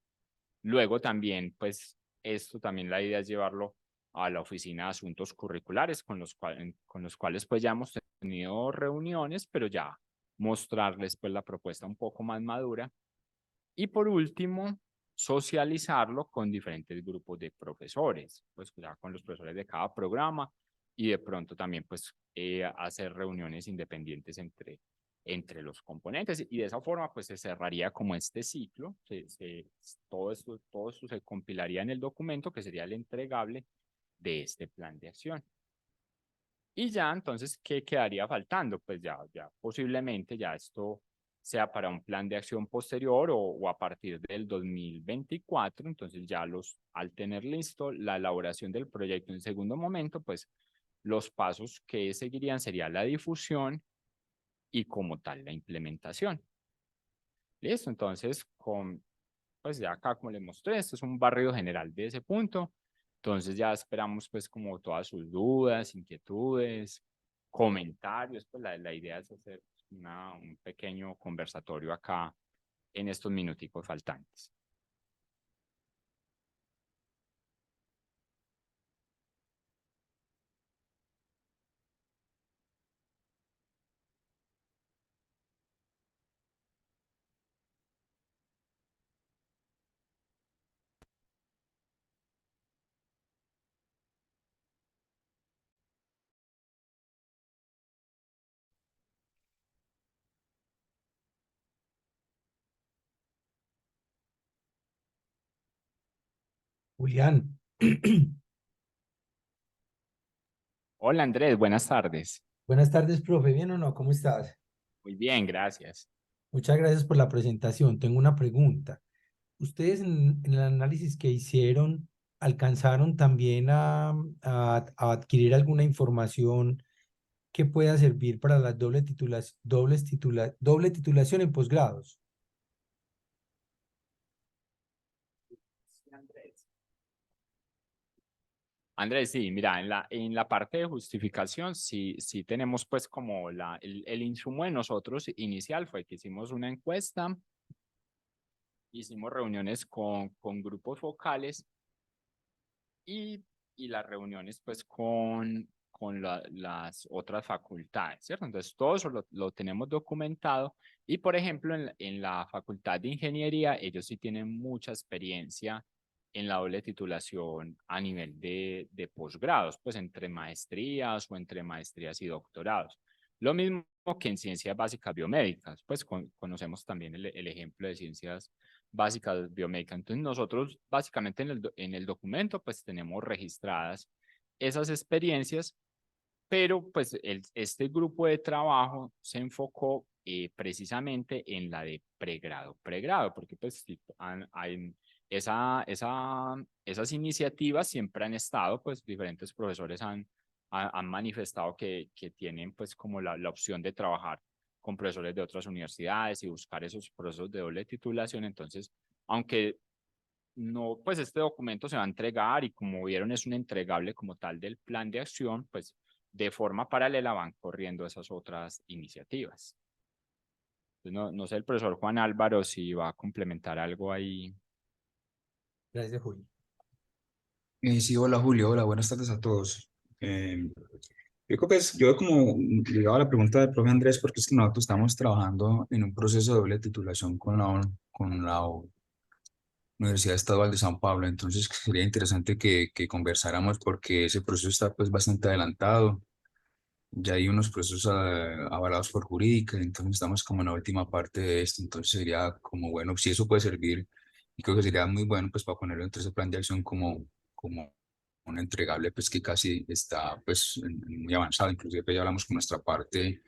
Luego también, pues, esto también la idea es llevarlo a la oficina de asuntos curriculares con los cuales pues ya hemos tenido reuniones, pero ya mostrarles pues la propuesta un poco más madura. Y por último, socializarlo con diferentes grupos de profesores, pues ya con los profesores de cada programa y de pronto también pues hacer reuniones independientes entre los componentes y de esa forma pues se cerraría como este ciclo, todo esto se compilaría en el documento que sería el entregable de este plan de acción. Y ya entonces, ¿qué quedaría faltando? Pues ya posiblemente ya esto sea para un plan de acción posterior o a partir del 2024, entonces ya al tener listo la elaboración del proyecto en segundo momento, pues los pasos que seguirían sería la difusión y como tal la implementación. Listo, entonces pues ya acá como les mostré, esto es un barrido general de ese punto. Entonces ya esperamos pues como todas sus dudas, inquietudes, comentarios, pues la idea es hacer un pequeño conversatorio acá en estos minuticos faltantes. Julián, Hola Andrés, buenas tardes. buenas tardes, profe. ¿Bien o no? ¿Cómo estás? Muy bien, gracias. Muchas gracias por la presentación. Tengo una pregunta. ¿Ustedes en el análisis que hicieron alcanzaron también a adquirir alguna información que pueda servir para las doble titulación en posgrados? Andrés, sí, mira, en la parte de justificación, sí tenemos pues como el insumo de nosotros inicial fue que hicimos una encuesta, hicimos reuniones con grupos focales y, y las reuniones pues con las otras facultades, ¿cierto? Entonces todo eso lo tenemos documentado y por ejemplo en la Facultad de Ingeniería ellos sí tienen mucha experiencia en la doble titulación a nivel de posgrados, pues entre maestrías o entre maestrías y doctorados. Lo mismo que en ciencias básicas biomédicas, pues conocemos también el ejemplo de ciencias básicas biomédicas. Entonces nosotros básicamente en el documento pues tenemos registradas esas experiencias, pero pues este grupo de trabajo se enfocó precisamente en la de pregrado, porque pues esas iniciativas siempre han estado, pues diferentes profesores han manifestado que tienen pues como la opción de trabajar con profesores de otras universidades y buscar esos procesos de doble titulación. Entonces, aunque no, pues este documento se va a entregar y como vieron es un entregable como tal del plan de acción, pues de forma paralela van corriendo esas otras iniciativas. Entonces, no sé el profesor Juan Álvaro si va a complementar algo ahí. Gracias, Julio. Sí, hola Julio, hola, buenas tardes a todos. Yo creo que yo como ligado a la pregunta del profe Andrés, porque es que nosotros estamos trabajando en un proceso de doble titulación con la Universidad Estadual de San Pablo, entonces sería interesante que conversáramos porque ese proceso está pues bastante adelantado, ya hay unos procesos avalados por jurídica, entonces estamos como en la última parte de esto, entonces sería como bueno, si eso puede servir, y creo que sería muy bueno pues para ponerlo entre ese plan de acción como un entregable pues que casi está pues muy avanzado, inclusive pues, ya hablamos con nuestra parte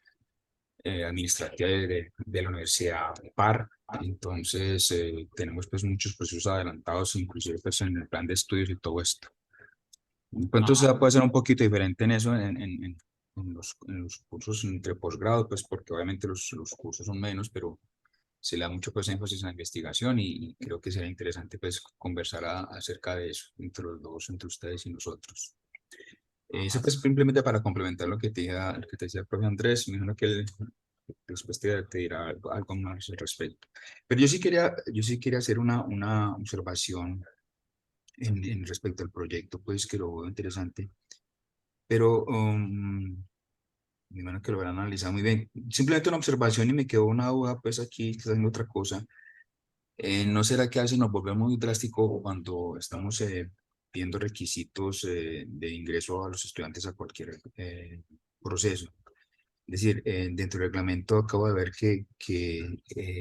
administrativa de la Universidad PAR, entonces tenemos pues muchos procesos adelantados, inclusive pues en el plan de estudios y todo esto. Entonces Ah, puede ser un poquito diferente en eso, en los cursos entre posgrado, pues porque obviamente los cursos son menos, pero se le da mucho pues énfasis en la investigación y creo que sería interesante pues conversar acerca de eso entre los dos, entre ustedes y nosotros. Eso pues simplemente para complementar lo que te decía el profe Andrés, me imagino que él después te dirá algo más al respecto. Pero yo sí quería hacer una observación en respecto al proyecto, pues que lo veo interesante, pero mi hermano que lo habrá analizado muy bien. Simplemente una observación y me quedó una duda, pues aquí está haciendo otra cosa. ¿No será que a veces nos volvemos muy drástico cuando estamos viendo requisitos de ingreso a los estudiantes a cualquier proceso? Es decir, dentro del reglamento acabo de ver que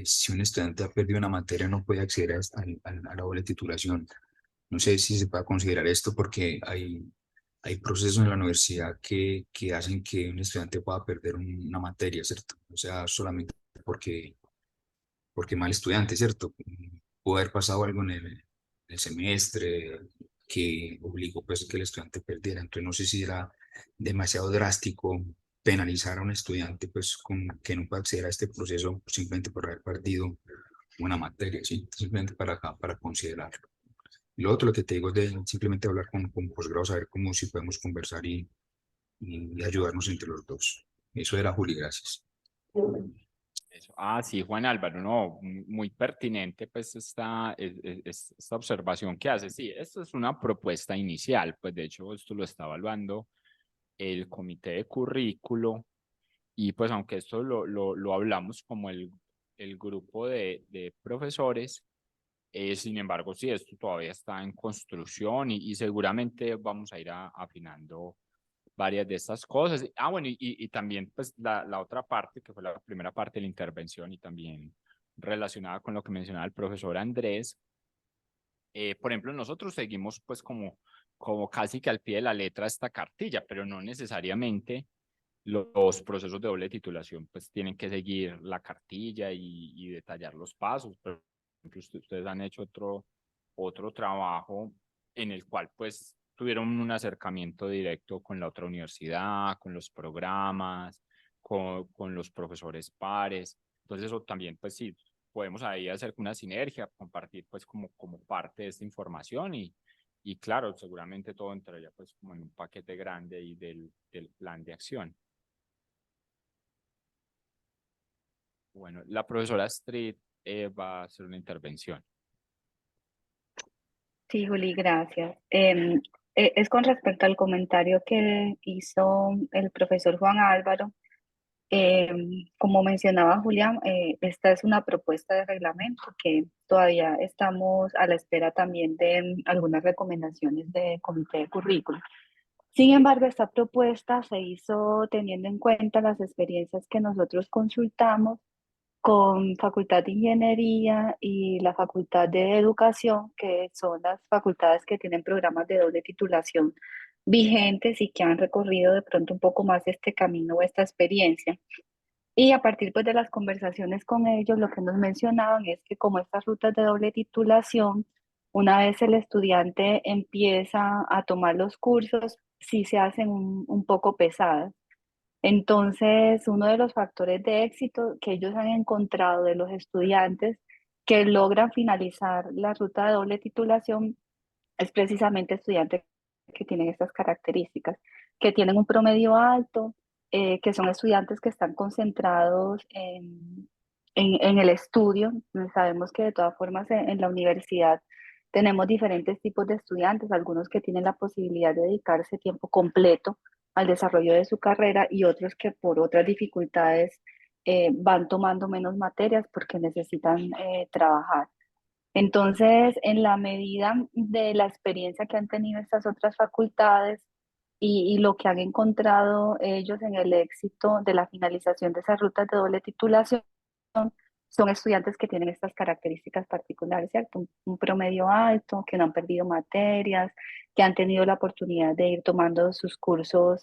si un estudiante ha perdido una materia no puede acceder a la doble titulación. No sé si se puede considerar esto porque hay procesos en la universidad que hacen que un estudiante pueda perder una materia, ¿cierto? O sea, solamente porque mal estudiante, ¿cierto? Pudo haber pasado algo en el semestre que obligó pues que el estudiante perdiera. Entonces no sé si era demasiado drástico penalizar a un estudiante pues con que no puede acceder a este proceso simplemente por haber perdido una materia, ¿sí? Simplemente para considerarlo. Y lo otro, lo que te digo es de simplemente hablar con posgrado, saber cómo si podemos conversar y ayudarnos entre los dos. Eso era Juli, gracias. eso. Ah, sí, Juan Álvaro, no, muy pertinente pues esta observación que hace. Sí, esto es una propuesta inicial, pues de hecho esto lo está evaluando el comité de currículo y pues aunque esto lo hablamos como el grupo de profesores, sin embargo, sí, esto todavía está en construcción y seguramente vamos a ir afinando varias de estas cosas. Ah, bueno, y también pues la otra parte, que fue la primera parte de la intervención y también relacionada con lo que mencionaba el profesor Andrés. Por ejemplo, nosotros seguimos pues como casi que al pie de la letra esta cartilla, pero no necesariamente los procesos de doble titulación pues tienen que seguir la cartilla y detallar los pasos. Por ejemplo, ustedes han hecho otro trabajo en el cual pues tuvieron un acercamiento directo con la otra universidad, con los programas, con los profesores pares. Entonces eso también pues sí, podemos ahí hacer una sinergia, compartir pues como parte de esta información y claro, seguramente todo entraría pues como en un paquete grande ahí del plan de acción. Bueno, la profesora Street va a hacer una intervención. Sí, Juli, gracias. Es con respecto al comentario que hizo el profesor Juan Álvaro. Como mencionaba Julián, esta es una propuesta de reglamento que todavía estamos a la espera también de algunas recomendaciones de comité de currículum. Sin embargo, esta propuesta se hizo teniendo en cuenta las experiencias que nosotros consultamos con Facultad de Ingeniería y la Facultad de Educación, que son las facultades que tienen programas de doble titulación vigentes y que han recorrido de pronto un poco más este camino o esta experiencia. Y a partir pues, de las conversaciones con ellos, lo que nos mencionaban es que como estas rutas de doble titulación, una vez el estudiante empieza a tomar los cursos, sí se hacen un poco pesadas. Entonces, uno de los factores de éxito que ellos han encontrado de los estudiantes que logran finalizar la ruta de doble titulación es precisamente estudiantes que tienen estas características, que tienen un promedio alto, que son estudiantes que están concentrados en el estudio. Sabemos que de todas formas en la universidad tenemos diferentes tipos de estudiantes, algunos que tienen la posibilidad de dedicarse tiempo completo al desarrollo de su carrera y otros que por otras dificultades van tomando menos materias porque necesitan trabajar. Entonces, en la medida de la experiencia que han tenido estas otras facultades y lo que han encontrado ellos en el éxito de la finalización de esas rutas de doble titulación, son estudiantes que tienen estas características particulares, ¿cierto? Un promedio alto, que no han perdido materias, que han tenido la oportunidad de ir tomando sus cursos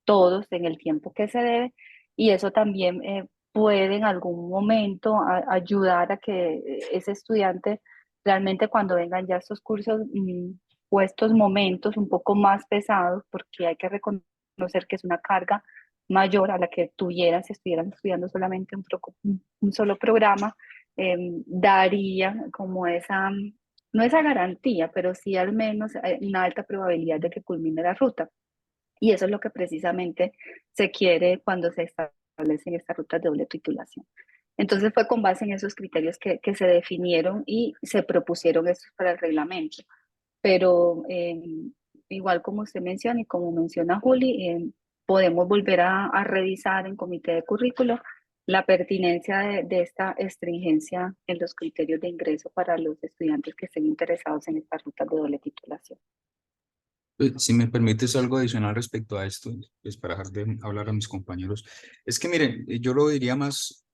todos en el tiempo que se debe, y eso también puede en algún momento ayudar a que ese estudiante realmente cuando vengan ya estos cursos o estos momentos un poco más pesados, porque hay que reconocer que es una carga mayor a la que tuvieran si estuvieran estudiando solamente un solo programa, daría como esa, no esa garantía, pero sí al menos una alta probabilidad de que culmine la ruta. Y eso es lo que precisamente se quiere cuando se establecen estas rutas de doble titulación. Entonces fue con base en esos criterios que se definieron y se propusieron estos para el reglamento. Pero igual como usted menciona y como menciona Juli, podemos volver a revisar en comité de currículo la pertinencia de esta estringencia en los criterios de ingreso para los estudiantes que estén interesados en estas rutas de doble titulación. Si me permites algo adicional respecto a esto, pues para dejar de hablar a mis compañeros, es que miren, yo lo diría más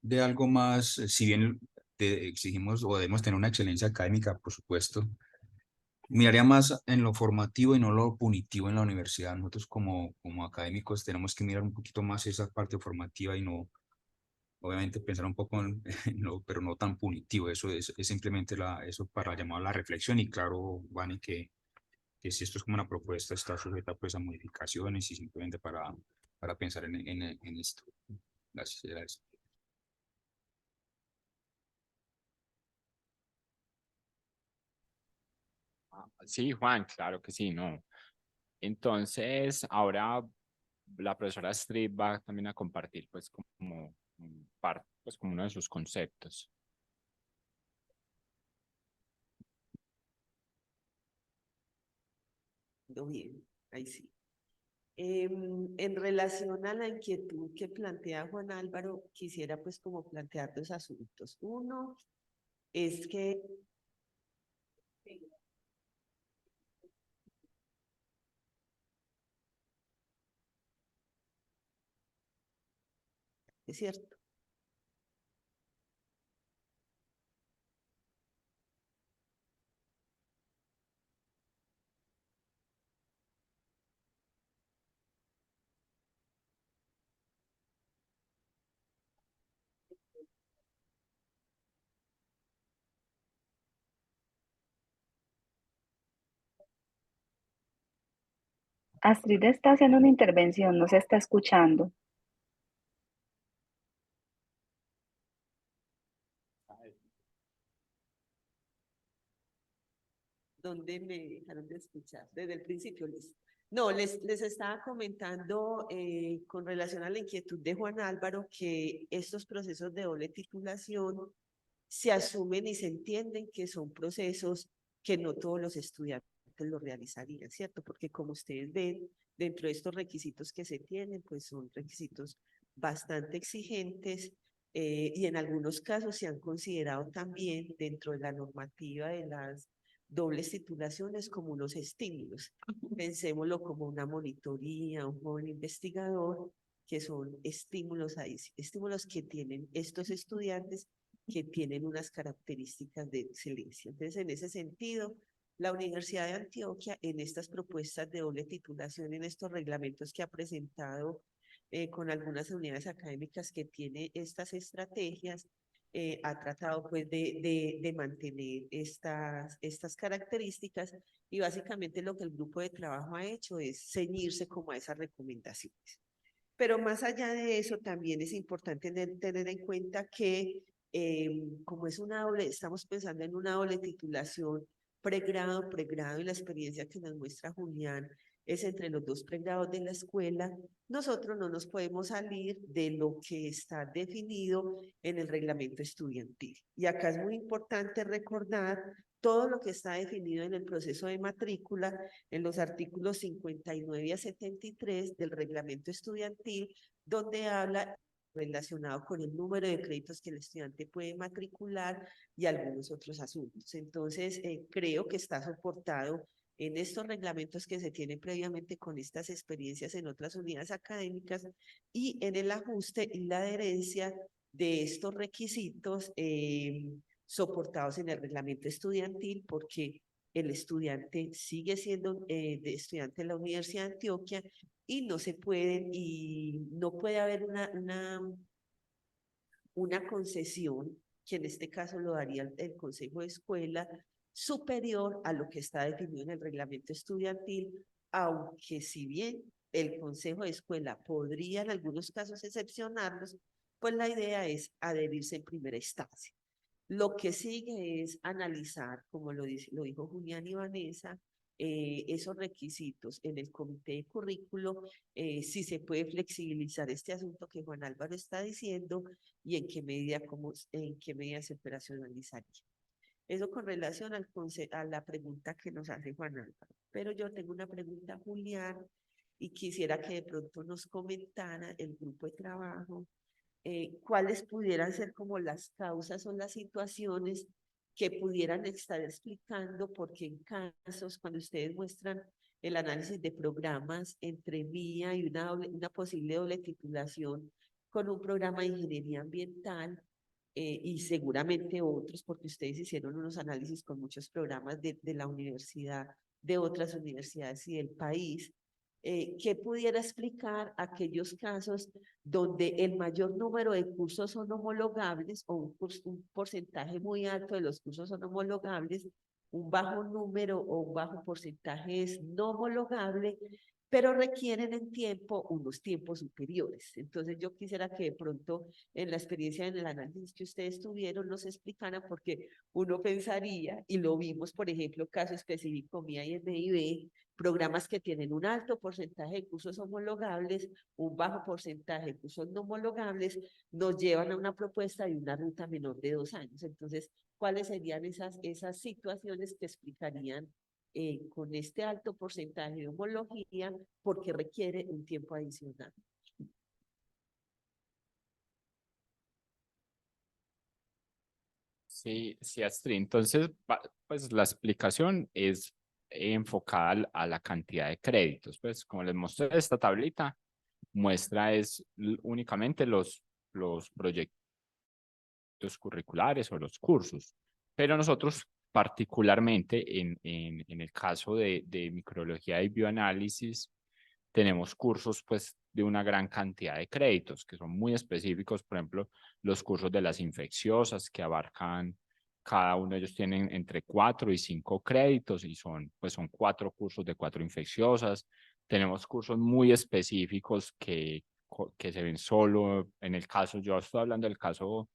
de algo más, si bien exigimos o debemos tener una excelencia académica, por supuesto, miraría más en lo formativo y no lo punitivo en la universidad. Nosotros como académicos tenemos que mirar un poquito más esa parte formativa y no, obviamente pensar un poco pero no tan punitivo. Eso es simplemente eso para llamar a la reflexión y claro, Vani, que si esto es como una propuesta, está sujeta pues a modificaciones y simplemente para pensar en esto. Gracias, gracias. Sí, Juan, claro que sí, no. Entonces, ahora la profesora Astrid va también a compartir pues como parte, pues como uno de sus conceptos. Bien, ahí sí. En relación a la inquietud que plantea Juan Álvaro, quisiera pues como plantear dos asuntos. Uno es que es cierto. Astrid está haciendo una intervención, no se está escuchando. ¿Dónde me dejaron de escuchar? Desde el principio, listo. No, les estaba comentando con relación a la inquietud de Juan Álvaro que estos procesos de doble titulación se asumen y se entienden que son procesos que no todos los estudiantes lo realizarían, ¿cierto? Porque como ustedes ven, dentro de estos requisitos que se tienen, pues son requisitos bastante exigentes y en algunos casos se han considerado también dentro de la normativa de las dobles titulaciones como unos estímulos. Pensémoslo como una monitoría, un joven investigador, que son estímulos ahí, estímulos que tienen estos estudiantes que tienen unas características de excelencia. Entonces, en ese sentido, la Universidad de Antioquia, en estas propuestas de doble titulación, en estos reglamentos que ha presentado con algunas unidades académicas que tiene estas estrategias, ha tratado pues de mantener estas características y básicamente lo que el grupo de trabajo ha hecho es ceñirse como a esas recomendaciones. Pero más allá de eso, también es importante tener en cuenta que como es una doble, estamos pensando en una doble titulación, pregrado, y la experiencia que nos muestra Julián es entre los dos pregrados de la escuela, nosotros no nos podemos salir de lo que está definido en el reglamento estudiantil. Y acá es muy importante recordar todo lo que está definido en el proceso de matrícula, en los artículos 59 a 73 del reglamento estudiantil, donde habla relacionado con el número de créditos que el estudiante puede matricular y algunos otros asuntos. Entonces, creo que está soportado en estos reglamentos que se tienen previamente con estas experiencias en otras unidades académicas y en el ajuste y la adherencia de estos requisitos soportados en el reglamento estudiantil, porque el estudiante sigue siendo estudiante de la Universidad de Antioquia y no se pueden, y no puede haber una concesión, que en este caso lo daría el Consejo de Escuela, superior a lo que está definido en el reglamento estudiantil, aunque si bien el Consejo de Escuela podría en algunos casos excepcionarlos, pues la idea es adherirse en primera instancia. Lo que sigue es analizar, como lo dijo Julián y Vanessa, esos requisitos en el comité de currículo, si se puede flexibilizar este asunto que Juan Álvaro está diciendo y en qué medida se operacionalizaría. Eso con relación a la pregunta que nos hace Juan Álvaro. Pero yo tengo una pregunta, Julián, y quisiera que de pronto nos comentara el grupo de trabajo cuáles pudieran ser como las causas o las situaciones que pudieran estar explicando porque en casos, cuando ustedes muestran el análisis de programas entre mía y una posible doble titulación con un programa de ingeniería ambiental y seguramente otros, porque ustedes hicieron unos análisis con muchos programas de la universidad, de otras universidades y del país, ¿qué pudiera explicar aquellos casos donde el mayor número de cursos son homologables o un porcentaje muy alto de los cursos son homologables, un bajo número o un bajo porcentaje es no homologable, pero requieren en tiempo unos tiempos superiores? Entonces yo quisiera que de pronto en la experiencia, en el análisis que ustedes tuvieron, nos explicaran, porque uno pensaría, y lo vimos, por ejemplo, caso específico MIA y MIB, programas que tienen un alto porcentaje de cursos homologables, un bajo porcentaje de cursos no homologables, nos llevan a una propuesta de una ruta menor de 2 años. Entonces, ¿cuáles serían esas situaciones que explicarían con este alto porcentaje de homología porque requiere un tiempo adicional? Sí, Astrid. Entonces, pues la explicación es enfocada a la cantidad de créditos. Pues como les mostré, esta tablita muestra únicamente los proyectos curriculares o los cursos. Pero nosotros, particularmente en el caso de microbiología y bioanálisis, tenemos cursos pues de una gran cantidad de créditos que son muy específicos. Por ejemplo, los cursos de las infecciosas que abarcan, cada uno de ellos tienen entre 4 y 5 créditos y son 4 cursos de 4 infecciosas. Tenemos cursos muy específicos que se ven solo en el caso, yo estoy hablando del caso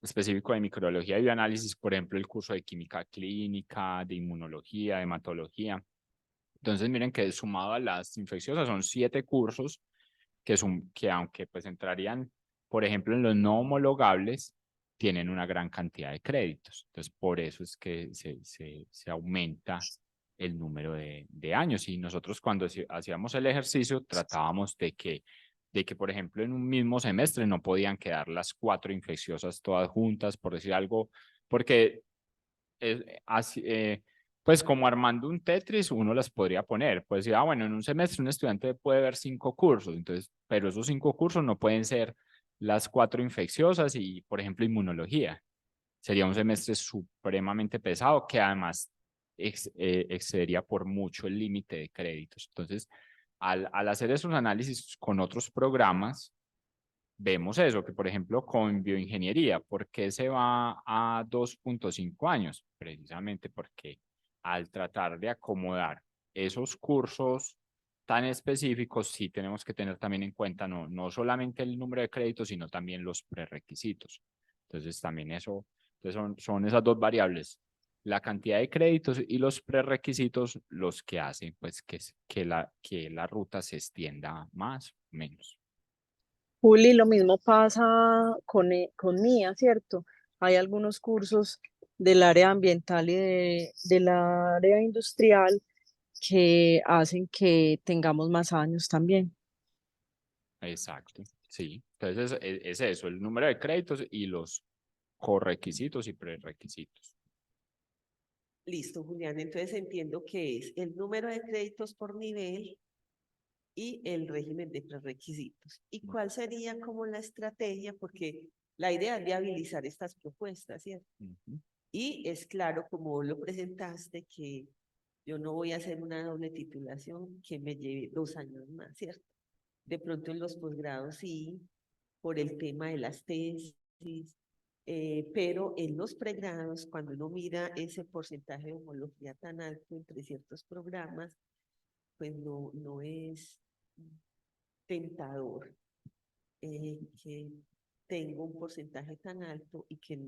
específico de microbiología y bioanálisis, por ejemplo, el curso de química clínica, de inmunología, de hematología. Entonces, miren que sumado a las infecciosas son 7 cursos que aunque pues entrarían, por ejemplo, en los no homologables, tienen una gran cantidad de créditos. Entonces, por eso es que se aumenta el número de años. Y nosotros cuando hacíamos el ejercicio tratábamos de que, por ejemplo, en un mismo semestre no podían quedar las 4 infecciosas todas juntas, por decir algo, porque pues como armando un Tetris, uno las podría poner. Pues decir, bueno, en un semestre un estudiante puede ver 5 cursos, entonces, pero esos 5 cursos no pueden ser las 4 infecciosas y, por ejemplo, inmunología. Sería un semestre supremamente pesado que además excedería por mucho el límite de créditos. Entonces, al hacer esos análisis con otros programas, vemos eso, que por ejemplo con bioingeniería, ¿por qué se va a 2.5 años? Precisamente porque al tratar de acomodar esos cursos tan específicos, sí tenemos que tener también en cuenta no solamente el número de créditos, sino también los prerequisitos. Entonces también eso, entonces son esas dos variables, la cantidad de créditos y los prerequisitos los que hacen pues que la ruta se extienda más o menos. Juli, lo mismo pasa con MIA, ¿cierto? Hay algunos cursos del área ambiental y del área industrial que hacen que tengamos más años también. Exacto, sí. Entonces es eso, el número de créditos y los correquisitos y prerequisitos. Listo, Julián. Entonces entiendo que es el número de créditos por nivel y el régimen de prerequisitos. ¿Y cuál sería como la estrategia? Porque la idea es viabilizar estas propuestas, ¿cierto? Ujú. Y es claro, como lo presentaste, que yo no voy a hacer una doble titulación que me lleve 2 años más, ¿cierto? De pronto en los posgrados sí, por el tema de las tesis, pero en los pregrados, cuando uno mira ese porcentaje de homología tan alto entre ciertos programas, pues no es tentador que tenga un porcentaje tan alto y que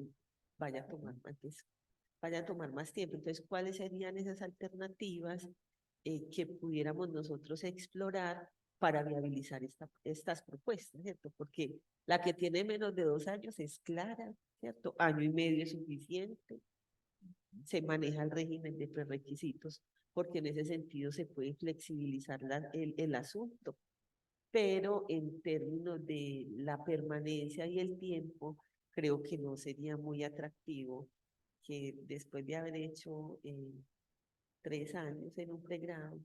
vaya a tomar vaya a tomar más tiempo. Entonces, ¿cuáles serían esas alternativas que pudiéramos nosotros explorar para viabilizar estas propuestas, ¿cierto? Porque la que tiene menos de 2 años es clara, ¿cierto? 1 año y medio es suficiente. Se maneja el régimen de prerequisitos, porque en ese sentido se puede flexibilizar el asunto. Pero en términos de la permanencia y el tiempo, creo que no sería muy atractivo que después de haber hecho 3 años en un pregrado,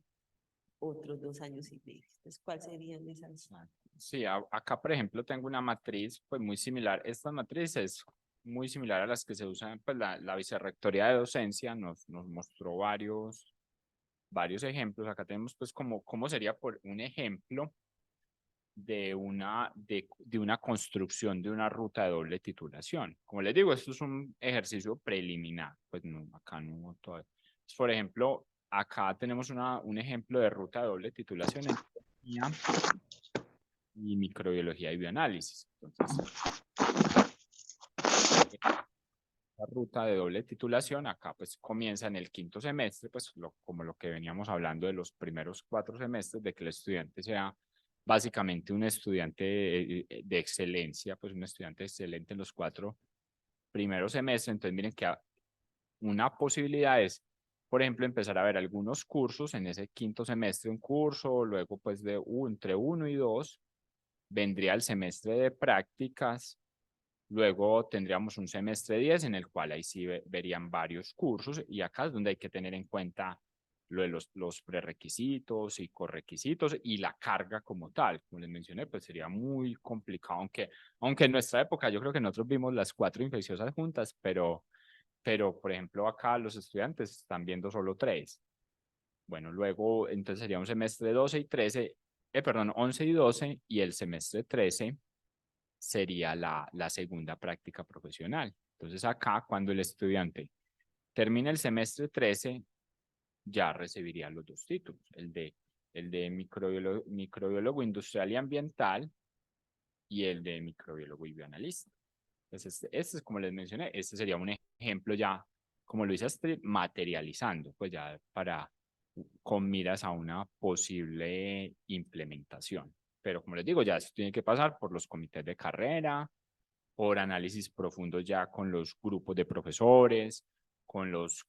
otros 2 años y medio. Entonces, ¿cuáles serían esas? Sí, acá por ejemplo tengo una matriz pues muy similar. Esta matriz es muy similar a las que se usan, pues la Vicerrectoría de Docencia nos mostró varios ejemplos. Acá tenemos pues cómo sería por un ejemplo de una construcción de una ruta de doble titulación. Como les digo, esto es un ejercicio preliminar, pues no, acá no todavía. Por ejemplo, acá tenemos un ejemplo de ruta de doble titulación en economía y microbiología y bioanálisis. Entonces, la ruta de doble titulación acá pues comienza en el quinto semestre, pues como lo que veníamos hablando de los primeros 4 semestres, de que el estudiante sea básicamente un estudiante de excelencia, pues un estudiante excelente en los 4 primeros semestres. Entonces miren que una posibilidad es, por ejemplo, empezar a ver algunos cursos en ese quinto semestre, un curso, luego pues entre 1 y 2 vendría el semestre de prácticas. Luego tendríamos un semestre 10 en el cual ahí sí verían varios cursos, y acá es donde hay que tener en cuenta lo de los prerequisitos y correquisitos y la carga como tal. Como les mencioné, pues sería muy complicado, aunque en nuestra época yo creo que nosotros vimos las 4 infecciosas juntas, pero por ejemplo acá los estudiantes están viendo solo 3. Bueno, luego entonces sería un semestre 12 y 13, perdón, 11 y 12, y el semestre 13 sería la segunda práctica profesional. Entonces acá, cuando el estudiante termina el semestre 13, ya recibiría los 2 títulos, el de microbiólogo industrial y ambiental y el de microbiólogo y bioanalista. Entonces, este es como les mencioné, este sería un ejemplo ya, como lo dice Astrid, materializando, pues ya con miras a una posible implementación. Pero como les digo, ya esto tiene que pasar por los comités de carrera, por análisis profundos ya con los grupos de profesores, con los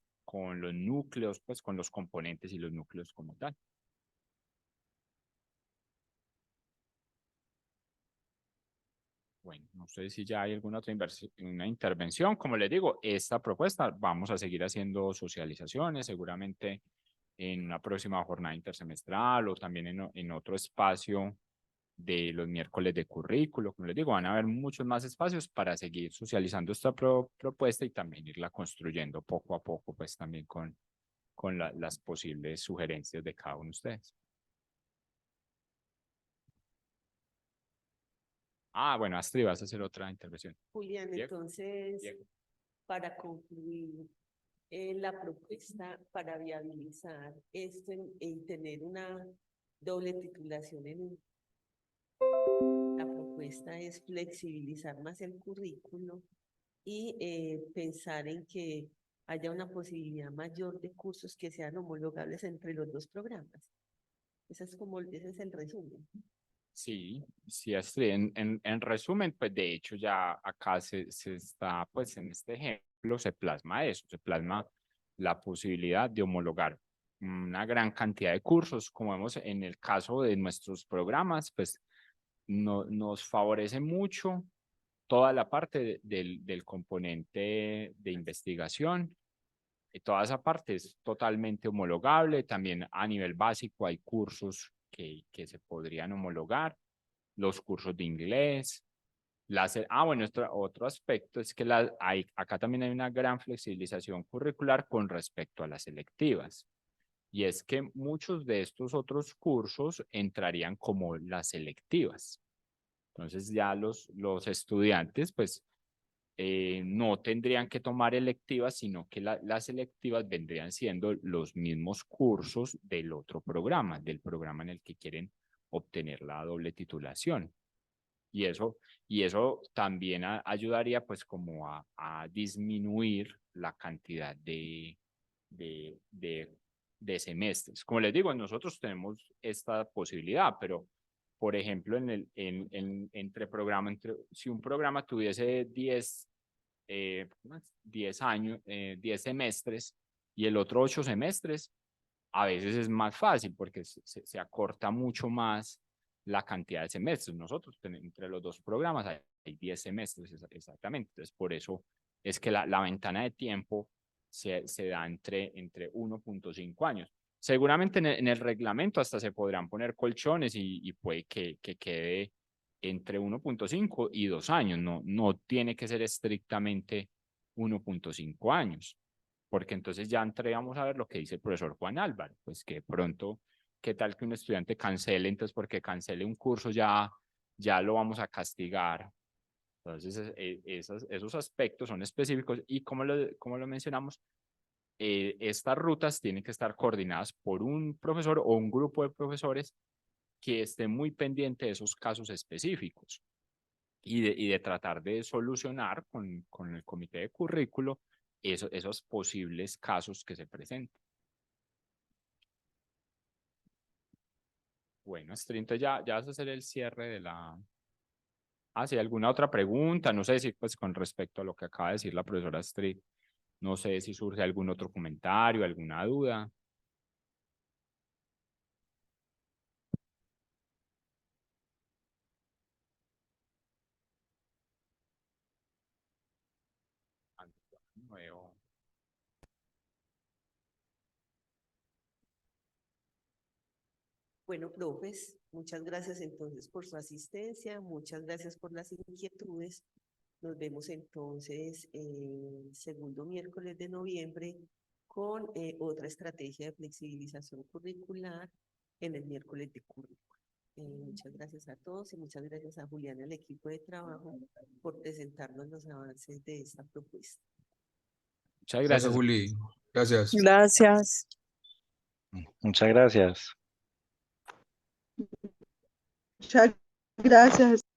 núcleos, pues con los componentes y los núcleos como tal. Bueno, no sé si ya hay alguna otra una intervención. Como les digo, esta propuesta vamos a seguir haciendo socializaciones, seguramente en una próxima jornada intersemestral o también en otro espacio de los miércoles de currículo. Como les digo, van a haber muchos más espacios para seguir socializando esta propuesta y también irla construyendo poco a poco, pues también con las posibles sugerencias de cada uno de ustedes. Bueno, Astrid, vas a hacer otra intervención. Julián, Diego. entonces, Diego. para concluir, la propuesta para viabilizar esto en tener una doble titulación la propuesta es flexibilizar más el currículo y pensar en que haya una posibilidad mayor de cursos que sean homologables entre los dos programas. Ese es el resumen. Sí, sí, Astrid. En resumen, pues de hecho ya acá se está, pues en este ejemplo, se plasma eso, se plasma la posibilidad de homologar una gran cantidad de cursos, como vemos en el caso de nuestros programas, pues nos favorece mucho toda la parte del componente de investigación. Y toda esa parte es totalmente homologable. También a nivel básico hay cursos que se podrían homologar, los cursos de inglés. Bueno, otro aspecto es que acá también hay una gran flexibilización curricular con respecto a las selectivas. Y es que muchos de estos otros cursos entrarían como las selectivas. Entonces ya los estudiantes pues no tendrían que tomar electivas, sino que las electivas vendrían siendo los mismos cursos del otro programa, del programa en el que quieren obtener la doble titulación. Y eso también ayudaría pues como a disminuir la cantidad de semestres. Como les digo, nosotros tenemos esta posibilidad, pero por ejemplo, si un programa tuviese 10 años, 10 semestres y el otro 8 semestres, a veces es más fácil porque se acorta mucho más la cantidad de semestres. Nosotros, entre los dos programas, hay 10 semestres exactamente. Entonces, por eso es que la ventana de tiempo se da entre 1.5 años. Seguramente en el reglamento hasta se podrán poner colchones y puede que quede entre 1.5 y 2 años. No tiene que ser estrictamente 1.5 años, porque entonces ya entramos a ver lo que dice el profesor Juan Álvaro, pues que pronto, ¿qué tal que un estudiante cancele? Entonces, porque cancele un curso ya lo vamos a castigar. Entonces, esos aspectos son específicos y como lo mencionamos, estas rutas tienen que estar coordinadas por un profesor o un grupo de profesores que esté muy pendiente de esos casos específicos y de tratar de solucionar con el comité de currículo esos posibles casos que se presenten. Bueno, Astrid, entonces ya vas a hacer el cierre de la... si hay alguna otra pregunta, no sé si pues con respecto a lo que acaba de decir la profesora Astrid, no sé si surge algún otro comentario, alguna duda. Nuevo. Bueno, profes, muchas gracias entonces por su asistencia, muchas gracias por las inquietudes. Nos vemos entonces el segundo miércoles de noviembre con otra estrategia de flexibilización curricular en el miércoles de currículo. Muchas gracias a todos y muchas gracias a Julián y al equipo de trabajo por presentarnos los avances de esta propuesta. Muchas Gracias, gracias. Juli. Gracias. Gracias. Muchas gracias. Muchas gracias.